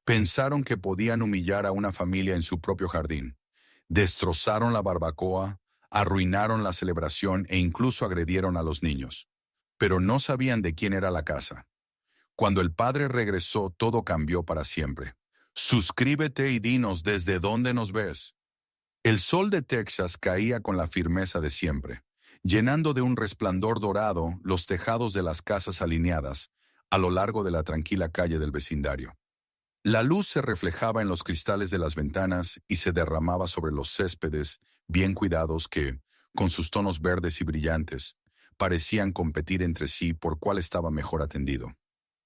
Pensaron que podían humillar a una familia en su propio jardín. Destrozaron la barbacoa, arruinaron la celebración e incluso agredieron a los niños. Pero no sabían de quién era la casa. Cuando el padre regresó, todo cambió para siempre. Suscríbete y dinos desde dónde nos ves. El sol de Texas caía con la firmeza de siempre, llenando de un resplandor dorado los tejados de las casas alineadas a lo largo de la tranquila calle del vecindario. La luz se reflejaba en los cristales de las ventanas y se derramaba sobre los céspedes bien cuidados que, con sus tonos verdes y brillantes, parecían competir entre sí por cuál estaba mejor atendido.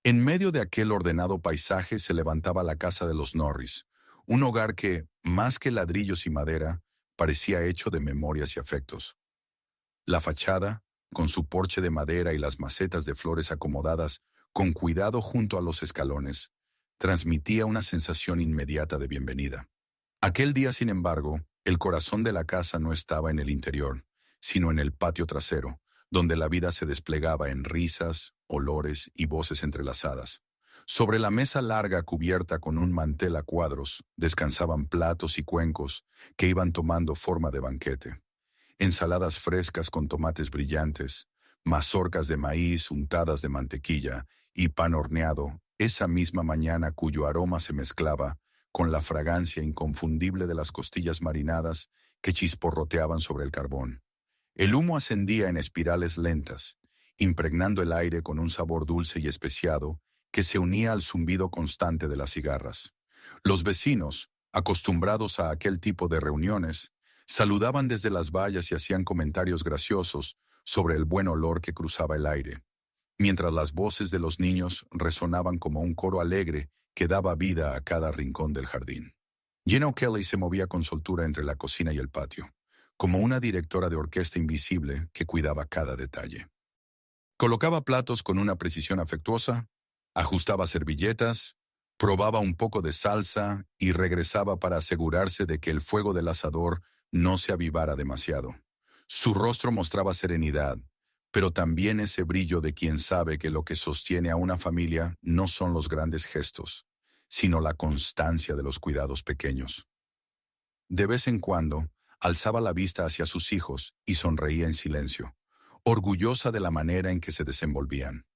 En medio de aquel ordenado paisaje se levantaba la casa de los Norris, un hogar que, más que ladrillos y madera, parecía hecho de memorias y afectos. La fachada, con su porche de madera y las macetas de flores acomodadas con cuidado junto a los escalones, transmitía una sensación inmediata de bienvenida. Aquel día, sin embargo, el corazón de la casa no estaba en el interior, sino en el patio trasero, donde la vida se desplegaba en risas, olores y voces entrelazadas. Sobre la mesa larga cubierta con un mantel a cuadros, descansaban platos y cuencos que iban tomando forma de banquete. Ensaladas frescas con tomates brillantes, mazorcas de maíz untadas de mantequilla y pan horneado, esa misma mañana cuyo aroma se mezclaba con la fragancia inconfundible de las costillas marinadas que chisporroteaban sobre el carbón. El humo ascendía en espirales lentas, impregnando el aire con un sabor dulce y especiado que se unía al zumbido constante de las cigarras. Los vecinos, acostumbrados a aquel tipo de reuniones, saludaban desde las vallas y hacían comentarios graciosos sobre el buen olor que cruzaba el aire, mientras las voces de los niños resonaban como un coro alegre que daba vida a cada rincón del jardín. Jenna O'Kelly se movía con soltura entre la cocina y el patio, como una directora de orquesta invisible que cuidaba cada detalle. Colocaba platos con una precisión afectuosa, ajustaba servilletas, probaba un poco de salsa y regresaba para asegurarse de que el fuego del asador no se avivara demasiado. Su rostro mostraba serenidad, pero también ese brillo de quien sabe que lo que sostiene a una familia no son los grandes gestos, sino la constancia de los cuidados pequeños. De vez en cuando, alzaba la vista hacia sus hijos y sonreía en silencio, orgullosa de la manera en que se desenvolvían.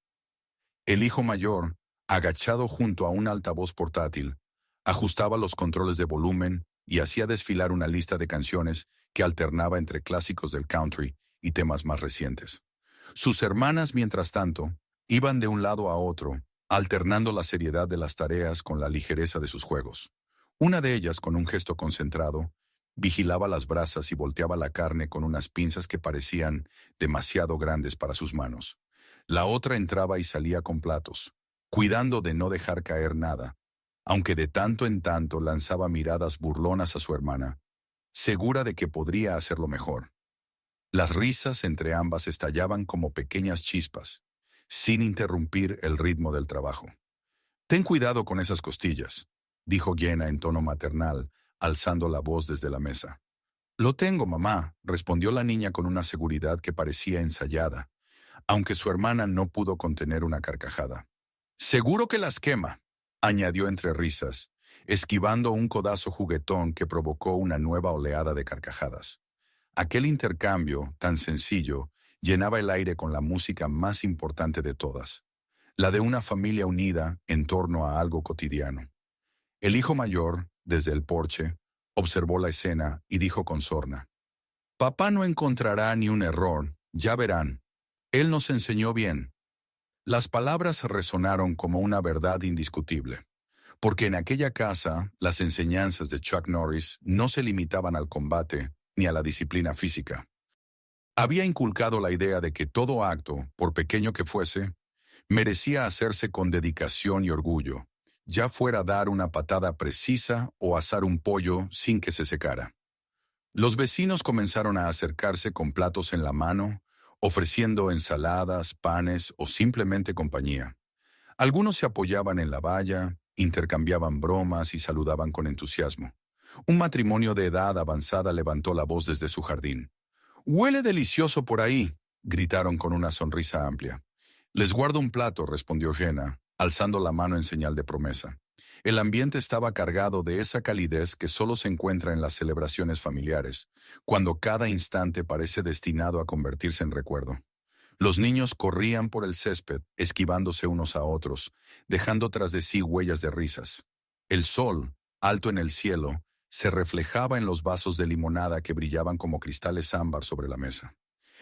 El hijo mayor, agachado junto a un altavoz portátil, ajustaba los controles de volumen y hacía desfilar una lista de canciones que alternaba entre clásicos del country y temas más recientes. Sus hermanas, mientras tanto, iban de un lado a otro, alternando la seriedad de las tareas con la ligereza de sus juegos. Una de ellas, con un gesto concentrado, vigilaba las brasas y volteaba la carne con unas pinzas que parecían demasiado grandes para sus manos. La otra entraba y salía con platos, cuidando de no dejar caer nada, aunque de tanto en tanto lanzaba miradas burlonas a su hermana, segura de que podría hacerlo mejor. Las risas entre ambas estallaban como pequeñas chispas, sin interrumpir el ritmo del trabajo. «Ten cuidado con esas costillas», dijo Jenna en tono maternal, alzando la voz desde la mesa. «Lo tengo, mamá», respondió la niña con una seguridad que parecía ensayada, aunque su hermana no pudo contener una carcajada. «Seguro que las quema», añadió entre risas, esquivando un codazo juguetón que provocó una nueva oleada de carcajadas. Aquel intercambio, tan sencillo, llenaba el aire con la música más importante de todas, la de una familia unida en torno a algo cotidiano. El hijo mayor, desde el porche, observó la escena y dijo con sorna: «Papá no encontrará ni un error, ya verán. Él nos enseñó bien». Las palabras resonaron como una verdad indiscutible, porque en aquella casa las enseñanzas de Chuck Norris no se limitaban al combate ni a la disciplina física. Había inculcado la idea de que todo acto, por pequeño que fuese, merecía hacerse con dedicación y orgullo, ya fuera dar una patada precisa o asar un pollo sin que se secara. Los vecinos comenzaron a acercarse con platos en la mano, ofreciendo ensaladas, panes o simplemente compañía. Algunos se apoyaban en la valla, intercambiaban bromas y saludaban con entusiasmo. Un matrimonio de edad avanzada levantó la voz desde su jardín. «Huele delicioso por ahí», gritaron con una sonrisa amplia. «Les guardo un plato», respondió Jenna, alzando la mano en señal de promesa. El ambiente estaba cargado de esa calidez que solo se encuentra en las celebraciones familiares, cuando cada instante parece destinado a convertirse en recuerdo. Los niños corrían por el césped, esquivándose unos a otros, dejando tras de sí huellas de risas. El sol, alto en el cielo, se reflejaba en los vasos de limonada que brillaban como cristales ámbar sobre la mesa.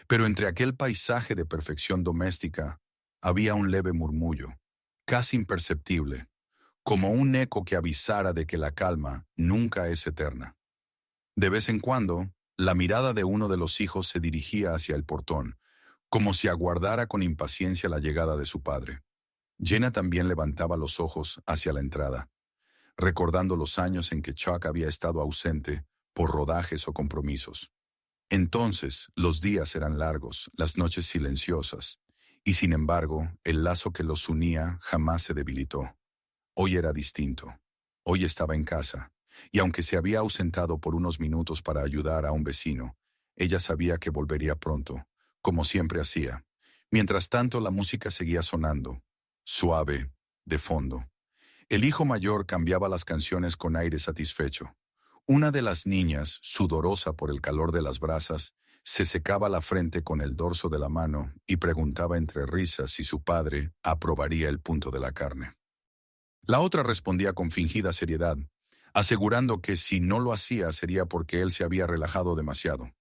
Pero entre aquel paisaje de perfección doméstica, había un leve murmullo, casi imperceptible, como un eco que avisara de que la calma nunca es eterna. De vez en cuando, la mirada de uno de los hijos se dirigía hacia el portón, como si aguardara con impaciencia la llegada de su padre. Jenna también levantaba los ojos hacia la entrada, recordando los años en que Chuck había estado ausente por rodajes o compromisos. Entonces, los días eran largos, las noches silenciosas, y sin embargo, el lazo que los unía jamás se debilitó. Hoy era distinto. Hoy estaba en casa, y aunque se había ausentado por unos minutos para ayudar a un vecino, ella sabía que volvería pronto, como siempre hacía. Mientras tanto, la música seguía sonando, suave, de fondo. El hijo mayor cambiaba las canciones con aire satisfecho. Una de las niñas, sudorosa por el calor de las brasas, se secaba la frente con el dorso de la mano y preguntaba entre risas si su padre aprobaría el punto de la carne. La otra respondía con fingida seriedad, asegurando que si no lo hacía sería porque él se había relajado demasiado.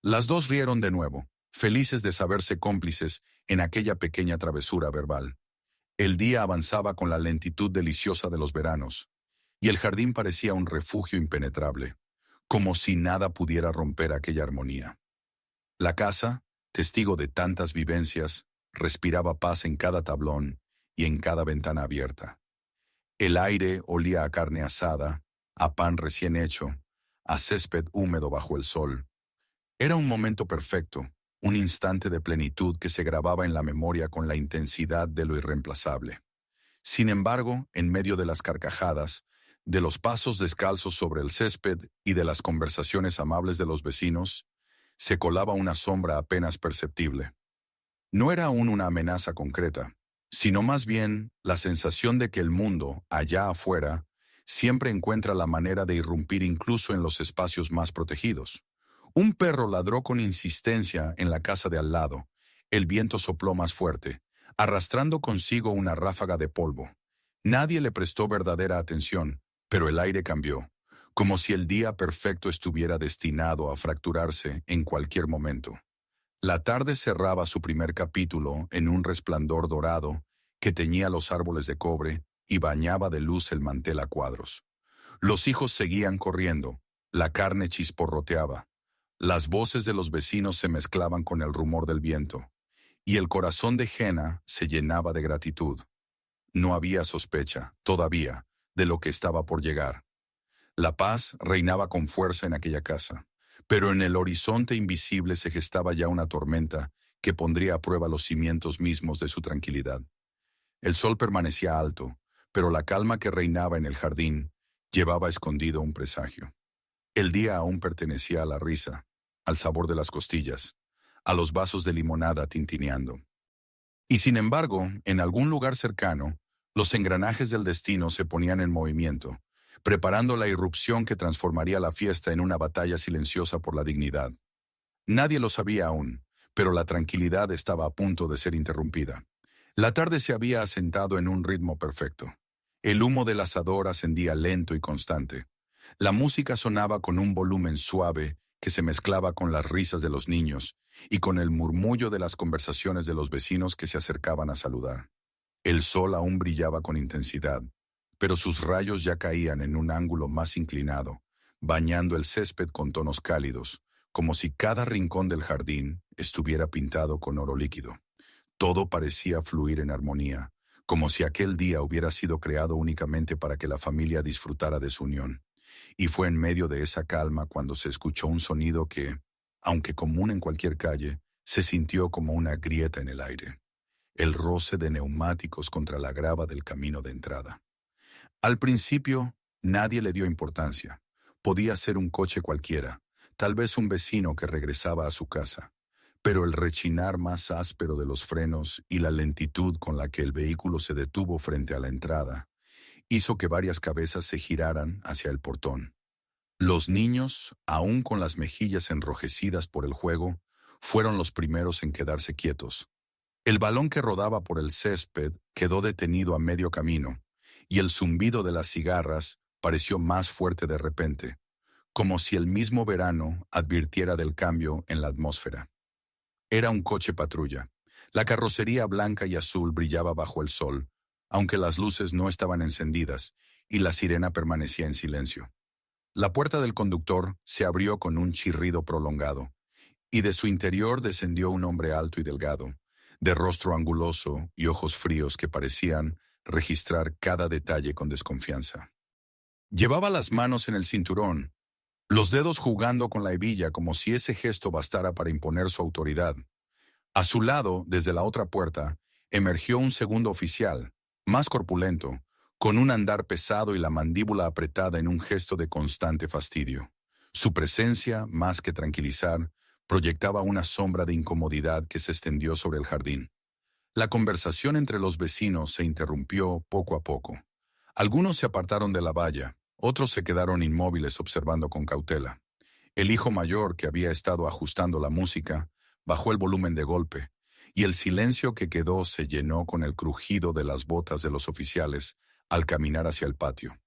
Las dos rieron de nuevo, felices de saberse cómplices en aquella pequeña travesura verbal. El día avanzaba con la lentitud deliciosa de los veranos, y el jardín parecía un refugio impenetrable, como si nada pudiera romper aquella armonía. La casa, testigo de tantas vivencias, respiraba paz en cada tablón y en cada ventana abierta. El aire olía a carne asada, a pan recién hecho, a césped húmedo bajo el sol. Era un momento perfecto, un instante de plenitud que se grababa en la memoria con la intensidad de lo irreemplazable. Sin embargo, en medio de las carcajadas, de los pasos descalzos sobre el césped y de las conversaciones amables de los vecinos, se colaba una sombra apenas perceptible. No era aún una amenaza concreta, sino más bien la sensación de que el mundo, allá afuera, siempre encuentra la manera de irrumpir incluso en los espacios más protegidos. Un perro ladró con insistencia en la casa de al lado. El viento sopló más fuerte, arrastrando consigo una ráfaga de polvo. Nadie le prestó verdadera atención, pero el aire cambió, como si el día perfecto estuviera destinado a fracturarse en cualquier momento. La tarde cerraba su primer capítulo en un resplandor dorado que teñía los árboles de cobre y bañaba de luz el mantel a cuadros. Los hijos seguían corriendo, la carne chisporroteaba, las voces de los vecinos se mezclaban con el rumor del viento, y el corazón de Jenna se llenaba de gratitud. No había sospecha, todavía, de lo que estaba por llegar. La paz reinaba con fuerza en aquella casa, pero en el horizonte invisible se gestaba ya una tormenta que pondría a prueba los cimientos mismos de su tranquilidad. El sol permanecía alto, pero la calma que reinaba en el jardín llevaba escondido un presagio. El día aún pertenecía a la risa, al sabor de las costillas, a los vasos de limonada tintineando. Y sin embargo, en algún lugar cercano, los engranajes del destino se ponían en movimiento, preparando la irrupción que transformaría la fiesta en una batalla silenciosa por la dignidad. Nadie lo sabía aún, pero la tranquilidad estaba a punto de ser interrumpida. La tarde se había asentado en un ritmo perfecto. El humo del asador ascendía lento y constante. La música sonaba con un volumen suave que se mezclaba con las risas de los niños y con el murmullo de las conversaciones de los vecinos que se acercaban a saludar. El sol aún brillaba con intensidad, pero sus rayos ya caían en un ángulo más inclinado, bañando el césped con tonos cálidos, como si cada rincón del jardín estuviera pintado con oro líquido. Todo parecía fluir en armonía, como si aquel día hubiera sido creado únicamente para que la familia disfrutara de su unión. Y fue en medio de esa calma cuando se escuchó un sonido que, aunque común en cualquier calle, se sintió como una grieta en el aire. El roce de neumáticos contra la grava del camino de entrada. Al principio, nadie le dio importancia. Podía ser un coche cualquiera, tal vez un vecino que regresaba a su casa. Pero el rechinar más áspero de los frenos y la lentitud con la que el vehículo se detuvo frente a la entrada hizo que varias cabezas se giraran hacia el portón. Los niños, aún con las mejillas enrojecidas por el juego, fueron los primeros en quedarse quietos. El balón que rodaba por el césped quedó detenido a medio camino, y el zumbido de las cigarras pareció más fuerte de repente, como si el mismo verano advirtiera del cambio en la atmósfera. Era un coche patrulla. La carrocería blanca y azul brillaba bajo el sol, aunque las luces no estaban encendidas, y la sirena permanecía en silencio. La puerta del conductor se abrió con un chirrido prolongado, y de su interior descendió un hombre alto y delgado, de rostro anguloso y ojos fríos que parecían registrar cada detalle con desconfianza. Llevaba las manos en el cinturón, los dedos jugando con la hebilla como si ese gesto bastara para imponer su autoridad. A su lado, desde la otra puerta, emergió un segundo oficial, más corpulento, con un andar pesado y la mandíbula apretada en un gesto de constante fastidio. Su presencia, más que tranquilizar, proyectaba una sombra de incomodidad que se extendió sobre el jardín. La conversación entre los vecinos se interrumpió poco a poco. Algunos se apartaron de la valla, otros se quedaron inmóviles observando con cautela. El hijo mayor, que había estado ajustando la música, bajó el volumen de golpe, y el silencio que quedó se llenó con el crujido de las botas de los oficiales al caminar hacia el patio.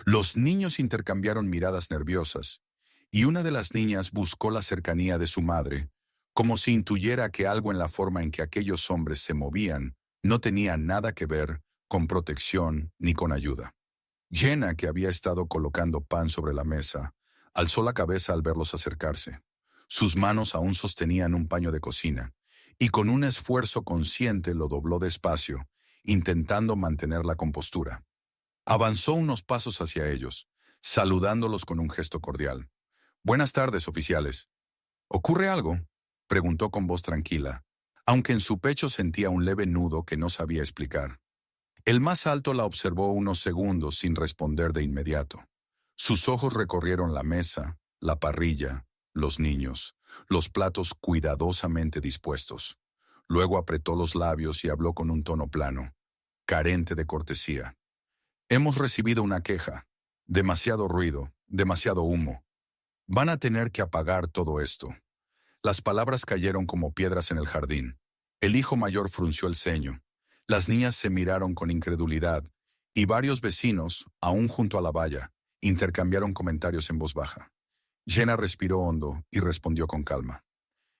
Los niños intercambiaron miradas nerviosas, y una de las niñas buscó la cercanía de su madre, como si intuyera que algo en la forma en que aquellos hombres se movían no tenía nada que ver con protección ni con ayuda. Jenna, que había estado colocando pan sobre la mesa, alzó la cabeza al verlos acercarse. Sus manos aún sostenían un paño de cocina, y con un esfuerzo consciente lo dobló despacio, intentando mantener la compostura. Avanzó unos pasos hacia ellos, saludándolos con un gesto cordial. «Buenas tardes, oficiales». «¿Ocurre algo?», preguntó con voz tranquila, aunque en su pecho sentía un leve nudo que no sabía explicar. El más alto la observó unos segundos sin responder de inmediato. Sus ojos recorrieron la mesa, la parrilla, los niños, los platos cuidadosamente dispuestos. Luego apretó los labios y habló con un tono plano, carente de cortesía. «Hemos recibido una queja. Demasiado ruido, demasiado humo. Van a tener que apagar todo esto». Las palabras cayeron como piedras en el jardín. El hijo mayor frunció el ceño. Las niñas se miraron con incredulidad, y varios vecinos, aún junto a la valla, intercambiaron comentarios en voz baja. Jenna respiró hondo y respondió con calma.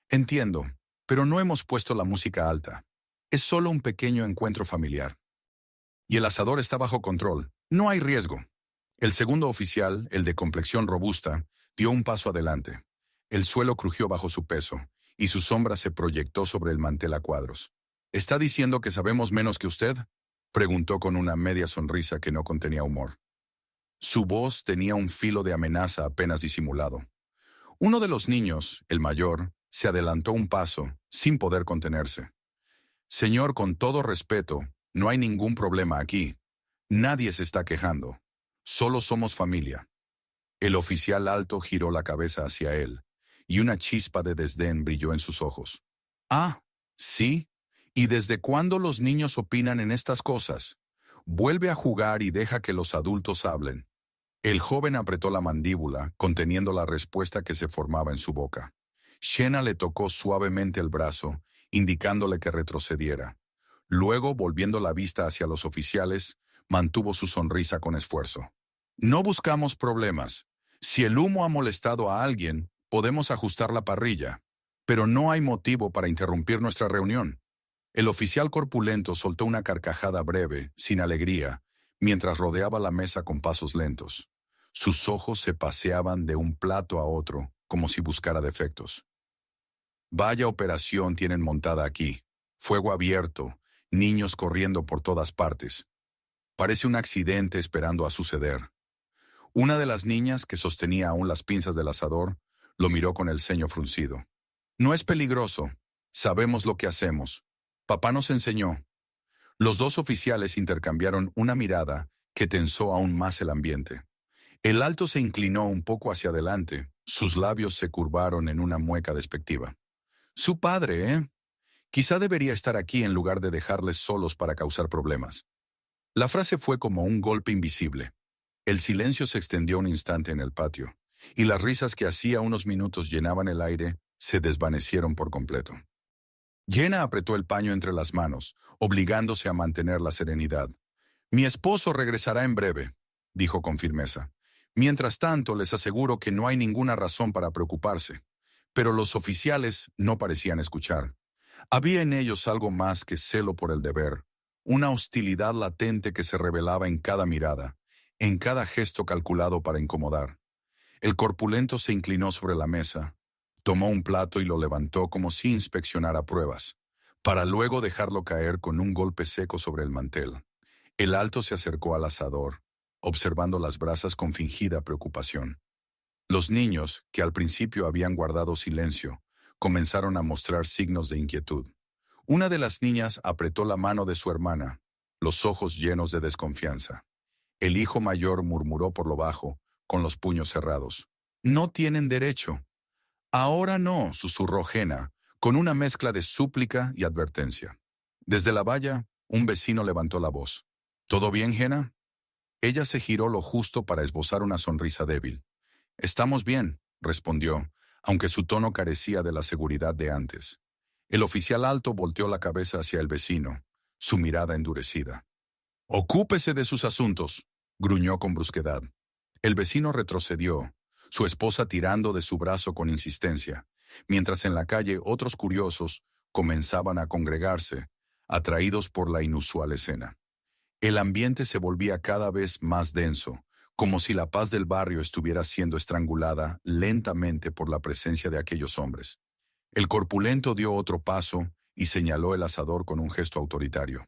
«Entiendo, pero no hemos puesto la música alta. Es solo un pequeño encuentro familiar. Y el asador está bajo control. No hay riesgo». El segundo oficial, el de complexión robusta, dio un paso adelante. El suelo crujió bajo su peso, y su sombra se proyectó sobre el mantel a cuadros. «¿Está diciendo que sabemos menos que usted?», preguntó con una media sonrisa que no contenía humor. Su voz tenía un filo de amenaza apenas disimulado. Uno de los niños, el mayor, se adelantó un paso, sin poder contenerse. «Señor, con todo respeto, no hay ningún problema aquí. Nadie se está quejando. Solo somos familia». El oficial alto giró la cabeza hacia él, y una chispa de desdén brilló en sus ojos. «Ah, ¿sí? ¿Y desde cuándo los niños opinan en estas cosas? Vuelve a jugar y deja que los adultos hablen». El joven apretó la mandíbula, conteniendo la respuesta que se formaba en su boca. Jenna le tocó suavemente el brazo, indicándole que retrocediera. Luego, volviendo la vista hacia los oficiales, mantuvo su sonrisa con esfuerzo. «No buscamos problemas. Si el humo ha molestado a alguien, podemos ajustar la parrilla. Pero no hay motivo para interrumpir nuestra reunión». El oficial corpulento soltó una carcajada breve, sin alegría, mientras rodeaba la mesa con pasos lentos. Sus ojos se paseaban de un plato a otro, como si buscara defectos. «Vaya operación tienen montada aquí. Fuego abierto, niños corriendo por todas partes. Parece un accidente esperando a suceder». Una de las niñas, que sostenía aún las pinzas del asador, lo miró con el ceño fruncido. «No es peligroso. Sabemos lo que hacemos. Papá nos enseñó». Los dos oficiales intercambiaron una mirada que tensó aún más el ambiente. El alto se inclinó un poco hacia adelante, sus labios se curvaron en una mueca despectiva. «Su padre, ¿eh? Quizá debería estar aquí en lugar de dejarles solos para causar problemas». La frase fue como un golpe invisible. El silencio se extendió un instante en el patio, y las risas que hacía unos minutos llenaban el aire se desvanecieron por completo. Jenna apretó el paño entre las manos, obligándose a mantener la serenidad. Mi esposo regresará en breve, dijo con firmeza. Mientras tanto, les aseguro que no hay ninguna razón para preocuparse. Pero los oficiales no parecían escuchar. Había en ellos algo más que celo por el deber, una hostilidad latente que se revelaba en cada mirada, en cada gesto calculado para incomodar. El corpulento se inclinó sobre la mesa, tomó un plato y lo levantó como si inspeccionara pruebas, para luego dejarlo caer con un golpe seco sobre el mantel. El alto se acercó al asador, observando las brasas con fingida preocupación. Los niños, que al principio habían guardado silencio, comenzaron a mostrar signos de inquietud. Una de las niñas apretó la mano de su hermana, los ojos llenos de desconfianza. El hijo mayor murmuró por lo bajo, con los puños cerrados. «No tienen derecho». «Ahora no», susurró Jenna, con una mezcla de súplica y advertencia. Desde la valla, un vecino levantó la voz. «¿Todo bien, Jenna?» Ella se giró lo justo para esbozar una sonrisa débil. «Estamos bien», respondió, aunque su tono carecía de la seguridad de antes. El oficial alto volteó la cabeza hacia el vecino, su mirada endurecida. «Ocúpese de sus asuntos», gruñó con brusquedad. El vecino retrocedió, su esposa tirando de su brazo con insistencia, mientras en la calle otros curiosos comenzaban a congregarse, atraídos por la inusual escena. El ambiente se volvía cada vez más denso, como si la paz del barrio estuviera siendo estrangulada lentamente por la presencia de aquellos hombres. El corpulento dio otro paso y señaló el asador con un gesto autoritario.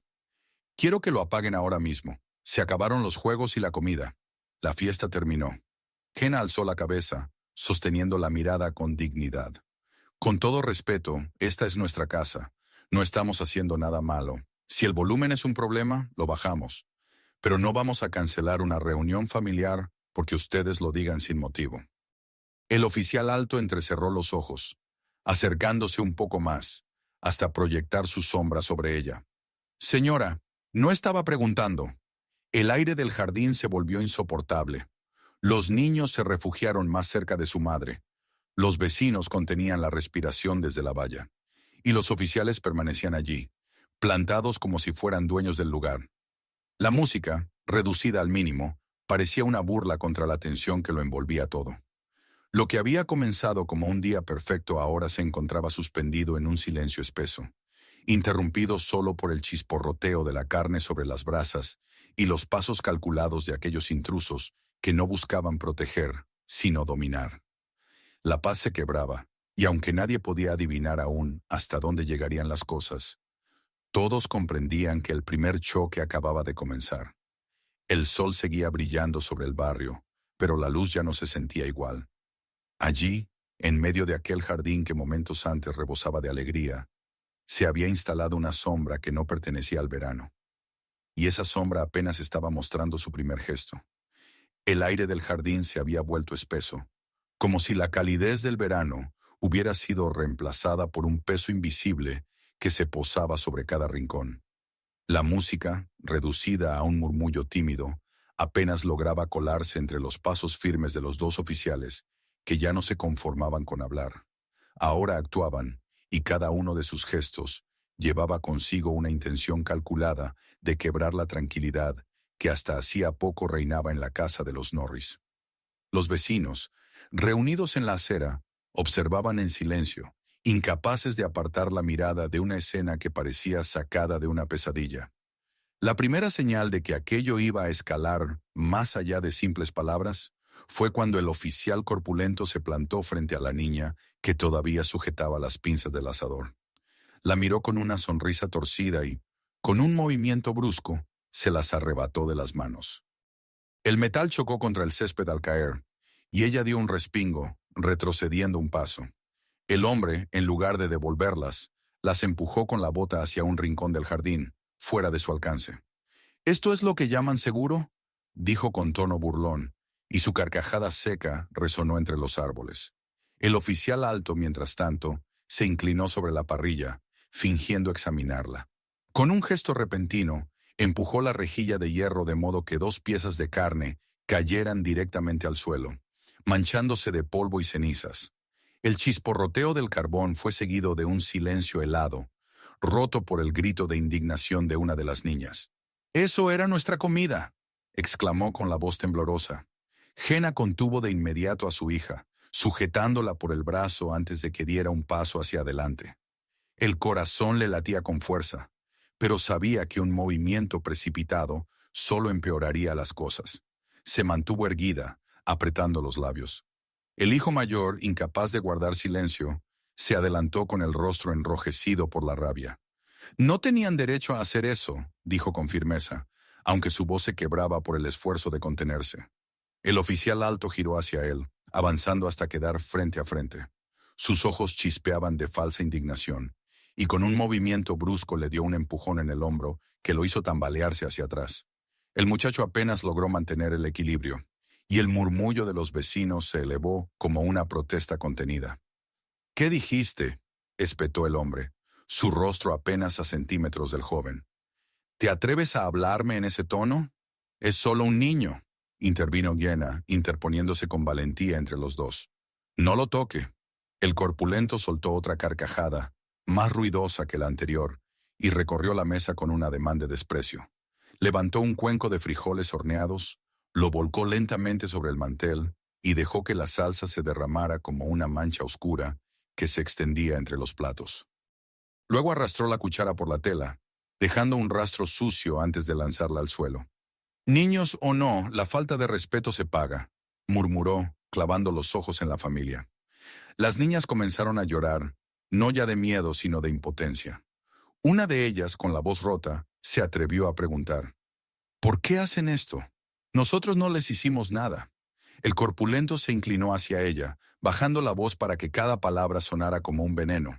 «Quiero que lo apaguen ahora mismo. Se acabaron los juegos y la comida. La fiesta terminó». Jenna alzó la cabeza, sosteniendo la mirada con dignidad. «Con todo respeto, esta es nuestra casa. No estamos haciendo nada malo. Si el volumen es un problema, lo bajamos. Pero no vamos a cancelar una reunión familiar porque ustedes lo digan sin motivo». El oficial alto entrecerró los ojos, acercándose un poco más, hasta proyectar su sombra sobre ella. «Señora, no estaba preguntando». El aire del jardín se volvió insoportable. Los niños se refugiaron más cerca de su madre. Los vecinos contenían la respiración desde la valla. Y los oficiales permanecían allí, plantados como si fueran dueños del lugar. La música, reducida al mínimo, parecía una burla contra la tensión que lo envolvía todo. Lo que había comenzado como un día perfecto ahora se encontraba suspendido en un silencio espeso, interrumpido solo por el chisporroteo de la carne sobre las brasas y los pasos calculados de aquellos intrusos que no buscaban proteger, sino dominar. La paz se quebraba, y aunque nadie podía adivinar aún hasta dónde llegarían las cosas, todos comprendían que el primer choque acababa de comenzar. El sol seguía brillando sobre el barrio, pero la luz ya no se sentía igual. Allí, en medio de aquel jardín que momentos antes rebosaba de alegría, se había instalado una sombra que no pertenecía al verano. Y esa sombra apenas estaba mostrando su primer gesto. El aire del jardín se había vuelto espeso, como si la calidez del verano hubiera sido reemplazada por un peso invisible que se posaba sobre cada rincón. La música, reducida a un murmullo tímido, apenas lograba colarse entre los pasos firmes de los dos oficiales, que ya no se conformaban con hablar. Ahora actuaban, y cada uno de sus gestos llevaba consigo una intención calculada de quebrar la tranquilidad que hasta hacía poco reinaba en la casa de los Norris. Los vecinos, reunidos en la acera, observaban en silencio, incapaces de apartar la mirada de una escena que parecía sacada de una pesadilla. La primera señal de que aquello iba a escalar más allá de simples palabras fue cuando el oficial corpulento se plantó frente a la niña que todavía sujetaba las pinzas del asador. La miró con una sonrisa torcida y, con un movimiento brusco, se las arrebató de las manos. El metal chocó contra el césped al caer, y ella dio un respingo, retrocediendo un paso. El hombre, en lugar de devolverlas, las empujó con la bota hacia un rincón del jardín, fuera de su alcance. «¿Esto es lo que llaman seguro?», dijo con tono burlón, y su carcajada seca resonó entre los árboles. El oficial alto, mientras tanto, se inclinó sobre la parrilla, fingiendo examinarla. Con un gesto repentino, Empujó la rejilla de hierro de modo que 2 piezas de carne cayeran directamente al suelo, manchándose de polvo y cenizas. El chisporroteo del carbón fue seguido de un silencio helado, roto por el grito de indignación de una de las niñas. «¡Eso era nuestra comida!», exclamó con la voz temblorosa. Jenna contuvo de inmediato a su hija, sujetándola por el brazo antes de que diera un paso hacia adelante. El corazón le latía con fuerza, pero sabía que un movimiento precipitado solo empeoraría las cosas. Se mantuvo erguida, apretando los labios. El hijo mayor, incapaz de guardar silencio, se adelantó con el rostro enrojecido por la rabia. «No tenían derecho a hacer eso», dijo con firmeza, aunque su voz se quebraba por el esfuerzo de contenerse. El oficial alto giró hacia él, avanzando hasta quedar frente a frente. Sus ojos chispeaban de falsa indignación, y con un movimiento brusco le dio un empujón en el hombro que lo hizo tambalearse hacia atrás. El muchacho apenas logró mantener el equilibrio, y el murmullo de los vecinos se elevó como una protesta contenida. «¿Qué dijiste?», espetó el hombre, su rostro apenas a centímetros del joven. «¿Te atreves a hablarme en ese tono? Es solo un niño», intervino Jenna, interponiéndose con valentía entre los dos. «No lo toque». El corpulento soltó otra carcajada, más ruidosa que la anterior, y recorrió la mesa con un ademán de desprecio. Levantó un cuenco de frijoles horneados, lo volcó lentamente sobre el mantel y dejó que la salsa se derramara como una mancha oscura que se extendía entre los platos. Luego arrastró la cuchara por la tela, dejando un rastro sucio antes de lanzarla al suelo. «Niños o no, la falta de respeto se paga», murmuró, clavando los ojos en la familia. Las niñas comenzaron a llorar, no ya de miedo sino de impotencia. Una de ellas, con la voz rota, se atrevió a preguntar: «¿Por qué hacen esto? Nosotros no les hicimos nada». El corpulento se inclinó hacia ella, bajando la voz para que cada palabra sonara como un veneno.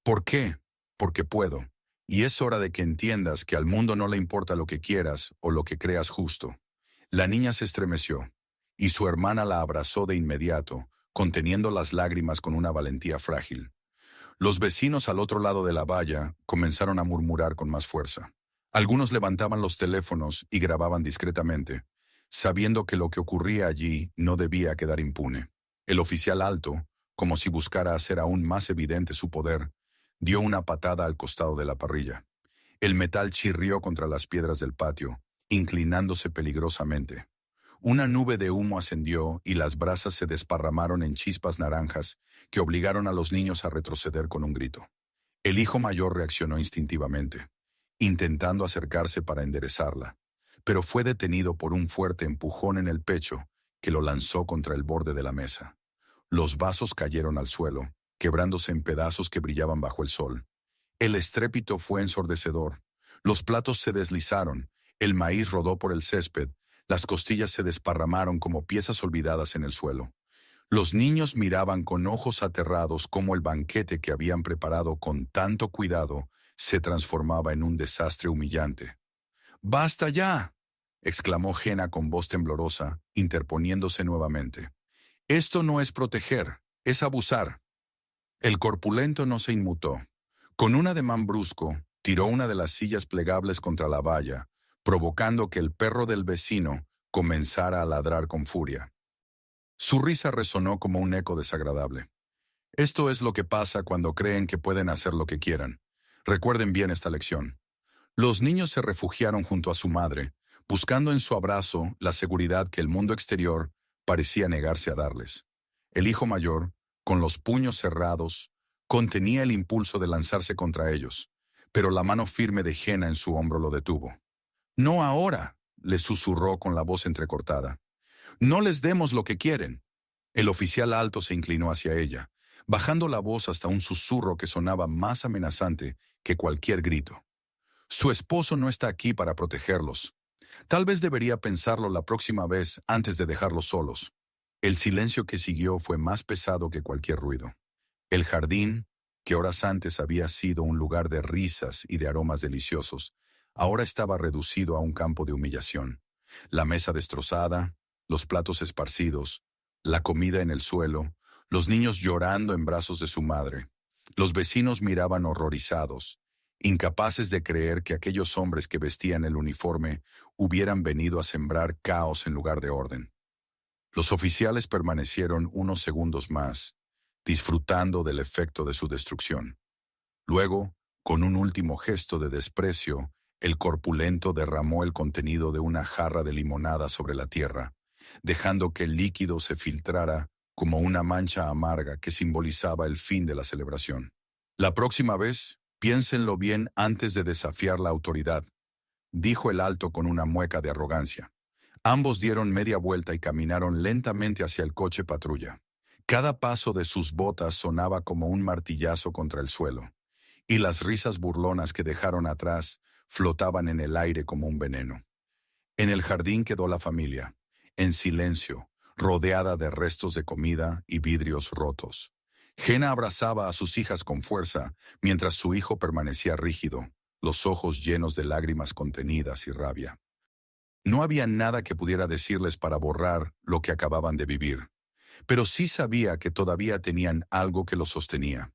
«¿Por qué? Porque puedo. Y es hora de que entiendas que al mundo no le importa lo que quieras o lo que creas justo». La niña se estremeció, y su hermana la abrazó de inmediato, conteniendo las lágrimas con una valentía frágil. Los vecinos al otro lado de la valla comenzaron a murmurar con más fuerza. Algunos levantaban los teléfonos y grababan discretamente, sabiendo que lo que ocurría allí no debía quedar impune. El oficial alto, como si buscara hacer aún más evidente su poder, dio una patada al costado de la parrilla. El metal chirrió contra las piedras del patio, inclinándose peligrosamente. Una nube de humo ascendió y las brasas se desparramaron en chispas naranjas que obligaron a los niños a retroceder con un grito. El hijo mayor reaccionó instintivamente, intentando acercarse para enderezarla, pero fue detenido por un fuerte empujón en el pecho que lo lanzó contra el borde de la mesa. Los vasos cayeron al suelo, quebrándose en pedazos que brillaban bajo el sol. El estrépito fue ensordecedor. Los platos se deslizaron, el maíz rodó por el césped, las costillas se desparramaron como piezas olvidadas en el suelo. Los niños miraban con ojos aterrados cómo el banquete que habían preparado con tanto cuidado se transformaba en un desastre humillante. «¡Basta ya!», exclamó Jenna con voz temblorosa, interponiéndose nuevamente. «Esto no es proteger, es abusar». El corpulento no se inmutó. Con un ademán brusco, tiró una de las sillas plegables contra la valla, provocando que el perro del vecino comenzara a ladrar con furia. Su risa resonó como un eco desagradable. Esto es lo que pasa cuando creen que pueden hacer lo que quieran. Recuerden bien esta lección. Los niños se refugiaron junto a su madre, buscando en su abrazo la seguridad que el mundo exterior parecía negarse a darles. El hijo mayor, con los puños cerrados, contenía el impulso de lanzarse contra ellos, pero la mano firme de Jenna en su hombro lo detuvo. «No ahora», le susurró con la voz entrecortada. «No les demos lo que quieren». El oficial alto se inclinó hacia ella, bajando la voz hasta un susurro que sonaba más amenazante que cualquier grito. «Su esposo no está aquí para protegerlos. Tal vez debería pensarlo la próxima vez antes de dejarlos solos». El silencio que siguió fue más pesado que cualquier ruido. El jardín, que horas antes había sido un lugar de risas y de aromas deliciosos, ahora estaba reducido a un campo de humillación. La mesa destrozada, los platos esparcidos, la comida en el suelo, los niños llorando en brazos de su madre. Los vecinos miraban horrorizados, incapaces de creer que aquellos hombres que vestían el uniforme hubieran venido a sembrar caos en lugar de orden. Los oficiales permanecieron unos segundos más, disfrutando del efecto de su destrucción. Luego, con un último gesto de desprecio, el corpulento derramó el contenido de una jarra de limonada sobre la tierra, dejando que el líquido se filtrara como una mancha amarga que simbolizaba el fin de la celebración. La próxima vez, piénsenlo bien antes de desafiar la autoridad, dijo el alto con una mueca de arrogancia. Ambos dieron media vuelta y caminaron lentamente hacia el coche patrulla. Cada paso de sus botas sonaba como un martillazo contra el suelo, y las risas burlonas que dejaron atrás flotaban en el aire como un veneno. En el jardín quedó la familia, en silencio, rodeada de restos de comida y vidrios rotos. Jenna abrazaba a sus hijas con fuerza, mientras su hijo permanecía rígido, los ojos llenos de lágrimas contenidas y rabia. No había nada que pudiera decirles para borrar lo que acababan de vivir, pero sí sabía que todavía tenían algo que los sostenía.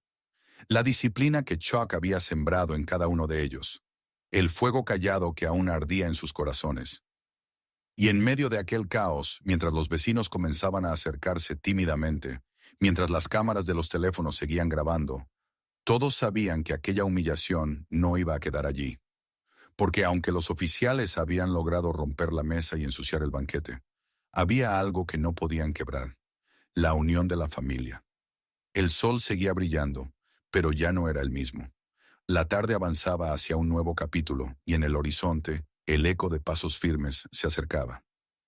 La disciplina que Chuck había sembrado en cada uno de ellos, el fuego callado que aún ardía en sus corazones. Y en medio de aquel caos, mientras los vecinos comenzaban a acercarse tímidamente, mientras las cámaras de los teléfonos seguían grabando, todos sabían que aquella humillación no iba a quedar allí. Porque aunque los oficiales habían logrado romper la mesa y ensuciar el banquete, había algo que no podían quebrar: la unión de la familia. El sol seguía brillando, pero ya no era el mismo. La tarde avanzaba hacia un nuevo capítulo, y en el horizonte, el eco de pasos firmes se acercaba.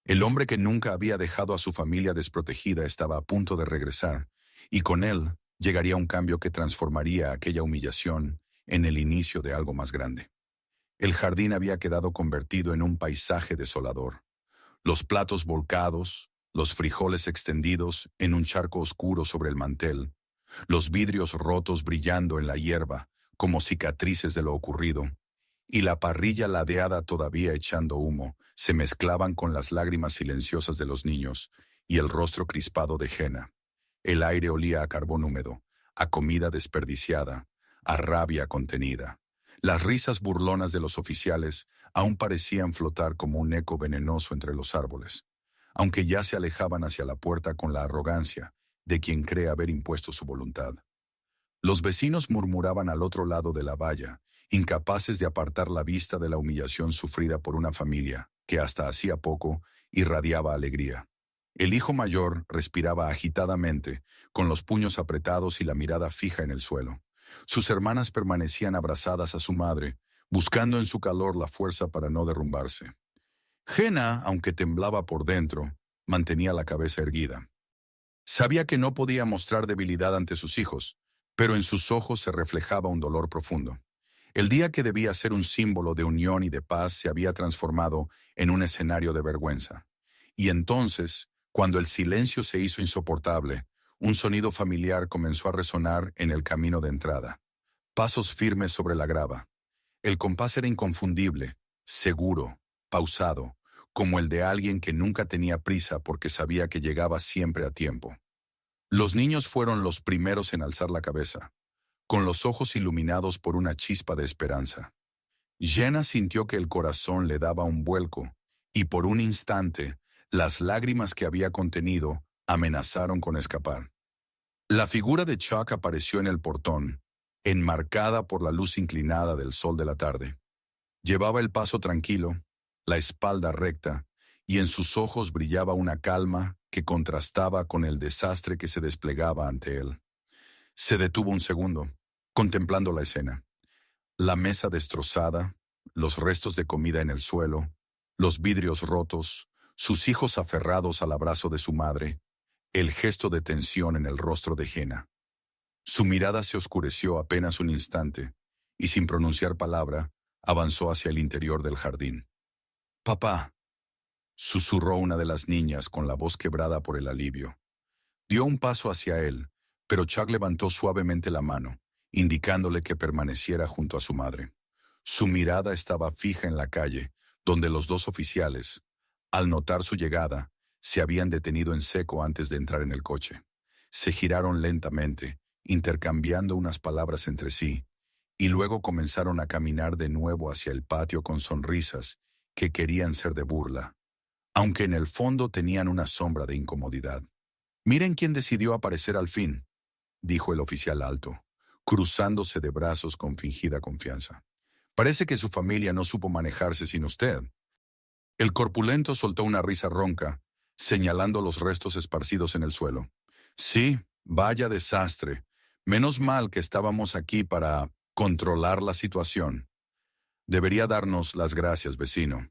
El hombre que nunca había dejado a su familia desprotegida estaba a punto de regresar, y con él llegaría un cambio que transformaría aquella humillación en el inicio de algo más grande. El jardín había quedado convertido en un paisaje desolador. Los platos volcados, los frijoles extendidos en un charco oscuro sobre el mantel, los vidrios rotos brillando en la hierba como cicatrices de lo ocurrido, y la parrilla ladeada todavía echando humo, se mezclaban con las lágrimas silenciosas de los niños y el rostro crispado de Jenna. El aire olía a carbón húmedo, a comida desperdiciada, a rabia contenida. Las risas burlonas de los oficiales aún parecían flotar como un eco venenoso entre los árboles, aunque ya se alejaban hacia la puerta con la arrogancia de quien cree haber impuesto su voluntad. Los vecinos murmuraban al otro lado de la valla, incapaces de apartar la vista de la humillación sufrida por una familia que hasta hacía poco irradiaba alegría. El hijo mayor respiraba agitadamente, con los puños apretados y la mirada fija en el suelo. Sus hermanas permanecían abrazadas a su madre, buscando en su calor la fuerza para no derrumbarse. Jenna, aunque temblaba por dentro, mantenía la cabeza erguida. Sabía que no podía mostrar debilidad ante sus hijos, pero en sus ojos se reflejaba un dolor profundo. El día que debía ser un símbolo de unión y de paz se había transformado en un escenario de vergüenza. Y entonces, cuando el silencio se hizo insoportable, un sonido familiar comenzó a resonar en el camino de entrada. Pasos firmes sobre la grava. El compás era inconfundible, seguro, pausado, como el de alguien que nunca tenía prisa porque sabía que llegaba siempre a tiempo. Los niños fueron los primeros en alzar la cabeza, con los ojos iluminados por una chispa de esperanza. Jenna sintió que el corazón le daba un vuelco, y por un instante, las lágrimas que había contenido amenazaron con escapar. La figura de Chuck apareció en el portón, enmarcada por la luz inclinada del sol de la tarde. Llevaba el paso tranquilo, la espalda recta, y en sus ojos brillaba una calma que contrastaba con el desastre que se desplegaba ante él. Se detuvo un segundo, contemplando la escena. La mesa destrozada, los restos de comida en el suelo, los vidrios rotos, sus hijos aferrados al abrazo de su madre, el gesto de tensión en el rostro de Jenna. Su mirada se oscureció apenas un instante, y sin pronunciar palabra, avanzó hacia el interior del jardín. «Papá», susurró una de las niñas con la voz quebrada por el alivio. Dio un paso hacia él, pero Chuck levantó suavemente la mano, indicándole que permaneciera junto a su madre. Su mirada estaba fija en la calle, donde los dos oficiales, al notar su llegada, se habían detenido en seco antes de entrar en el coche. Se giraron lentamente, intercambiando unas palabras entre sí, y luego comenzaron a caminar de nuevo hacia el patio con sonrisas que querían ser de burla, aunque en el fondo tenían una sombra de incomodidad. «Miren quién decidió aparecer al fin», dijo el oficial alto, cruzándose de brazos con fingida confianza. «Parece que su familia no supo manejarse sin usted». El corpulento soltó una risa ronca, señalando los restos esparcidos en el suelo. «Sí, vaya desastre. Menos mal que estábamos aquí para controlar la situación. Debería darnos las gracias, vecino».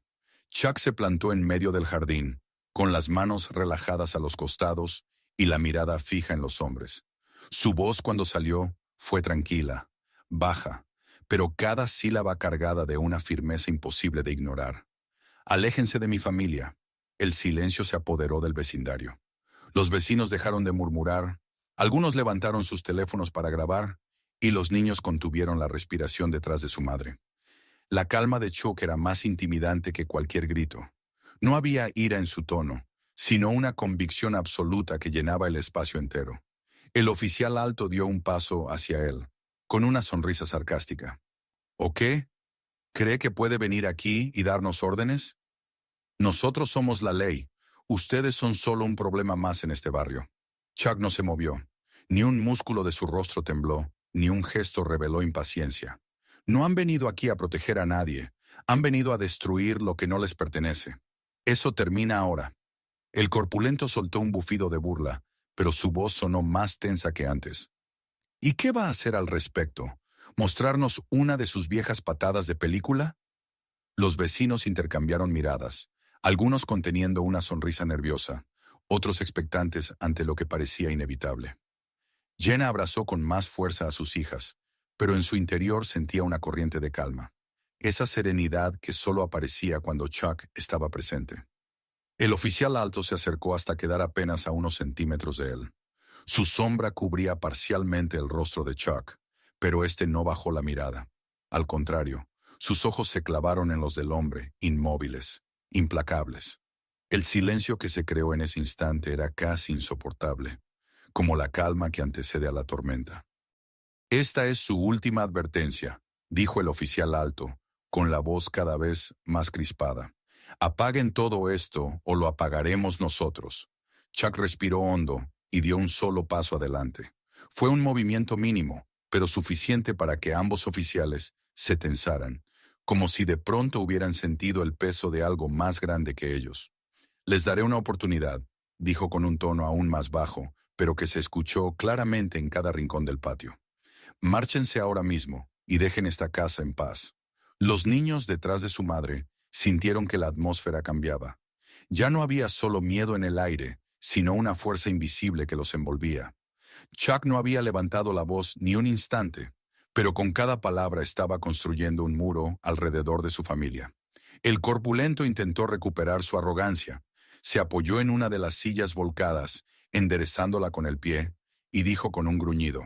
Chuck se plantó en medio del jardín, con las manos relajadas a los costados y la mirada fija en los hombres. Su voz cuando salió fue tranquila, baja, pero cada sílaba cargada de una firmeza imposible de ignorar. «Aléjense de mi familia». El silencio se apoderó del vecindario. Los vecinos dejaron de murmurar, algunos levantaron sus teléfonos para grabar, y los niños contuvieron la respiración detrás de su madre. La calma de Chuck era más intimidante que cualquier grito. No había ira en su tono, sino una convicción absoluta que llenaba el espacio entero. El oficial alto dio un paso hacia él, con una sonrisa sarcástica. «¿O qué? ¿Cree que puede venir aquí y darnos órdenes? Nosotros somos la ley. Ustedes son solo un problema más en este barrio». Chuck no se movió. Ni un músculo de su rostro tembló, ni un gesto reveló impaciencia. «No han venido aquí a proteger a nadie. Han venido a destruir lo que no les pertenece. Eso termina ahora». El corpulento soltó un bufido de burla, pero su voz sonó más tensa que antes. «¿Y qué va a hacer al respecto? ¿Mostrarnos una de sus viejas patadas de película?» Los vecinos intercambiaron miradas, algunos conteniendo una sonrisa nerviosa, otros expectantes ante lo que parecía inevitable. Jenna abrazó con más fuerza a sus hijas, pero en su interior sentía una corriente de calma, esa serenidad que solo aparecía cuando Chuck estaba presente. El oficial alto se acercó hasta quedar apenas a unos centímetros de él. Su sombra cubría parcialmente el rostro de Chuck, pero éste no bajó la mirada. Al contrario, sus ojos se clavaron en los del hombre, inmóviles, implacables. El silencio que se creó en ese instante era casi insoportable, como la calma que antecede a la tormenta. «Esta es su última advertencia», dijo el oficial alto, con la voz cada vez más crispada. «Apaguen todo esto o lo apagaremos nosotros». Chuck respiró hondo y dio un solo paso adelante. Fue un movimiento mínimo, pero suficiente para que ambos oficiales se tensaran, como si de pronto hubieran sentido el peso de algo más grande que ellos. «Les daré una oportunidad», dijo con un tono aún más bajo, pero que se escuchó claramente en cada rincón del patio. «Márchense ahora mismo y dejen esta casa en paz». Los niños detrás de su madre sintieron que la atmósfera cambiaba. Ya no había solo miedo en el aire, sino una fuerza invisible que los envolvía. Chuck no había levantado la voz ni un instante, pero con cada palabra estaba construyendo un muro alrededor de su familia. El corpulento intentó recuperar su arrogancia. Se apoyó en una de las sillas volcadas, enderezándola con el pie, y dijo con un gruñido: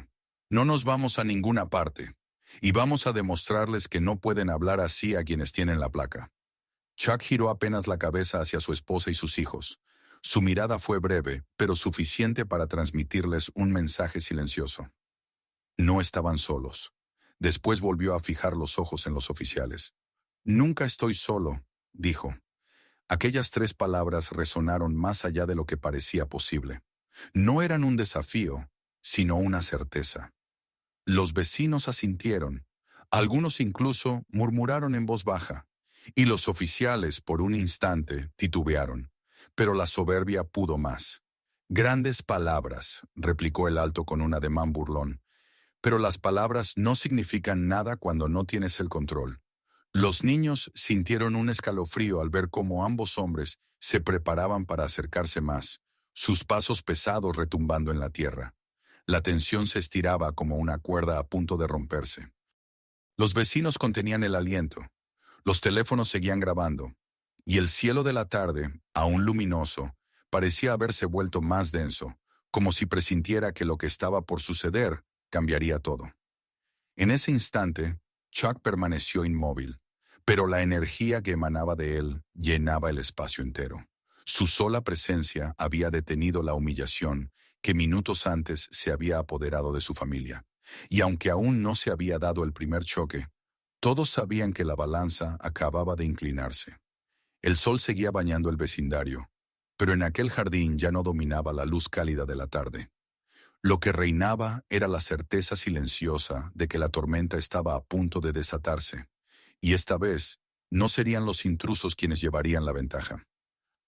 «No nos vamos a ninguna parte, y vamos a demostrarles que no pueden hablar así a quienes tienen la placa». Chuck giró apenas la cabeza hacia su esposa y sus hijos. Su mirada fue breve, pero suficiente para transmitirles un mensaje silencioso. No estaban solos. Después volvió a fijar los ojos en los oficiales. «Nunca estoy solo», dijo. Aquellas 3 palabras resonaron más allá de lo que parecía posible. No eran un desafío, sino una certeza. Los vecinos asintieron. Algunos incluso murmuraron en voz baja. Y los oficiales, por un instante, titubearon. Pero la soberbia pudo más. «Grandes palabras», replicó el alto con un ademán burlón. «Pero las palabras no significan nada cuando no tienes el control». Los niños sintieron un escalofrío al ver cómo ambos hombres se preparaban para acercarse más, sus pasos pesados retumbando en la tierra. La tensión se estiraba como una cuerda a punto de romperse. Los vecinos contenían el aliento. Los teléfonos seguían grabando, y el cielo de la tarde, aún luminoso, parecía haberse vuelto más denso, como si presintiera que lo que estaba por suceder cambiaría todo. En ese instante, Chuck permaneció inmóvil, pero la energía que emanaba de él llenaba el espacio entero. Su sola presencia había detenido la humillación que minutos antes se había apoderado de su familia. Y aunque aún no se había dado el primer choque, todos sabían que la balanza acababa de inclinarse. El sol seguía bañando el vecindario, pero en aquel jardín ya no dominaba la luz cálida de la tarde. Lo que reinaba era la certeza silenciosa de que la tormenta estaba a punto de desatarse, y esta vez no serían los intrusos quienes llevarían la ventaja.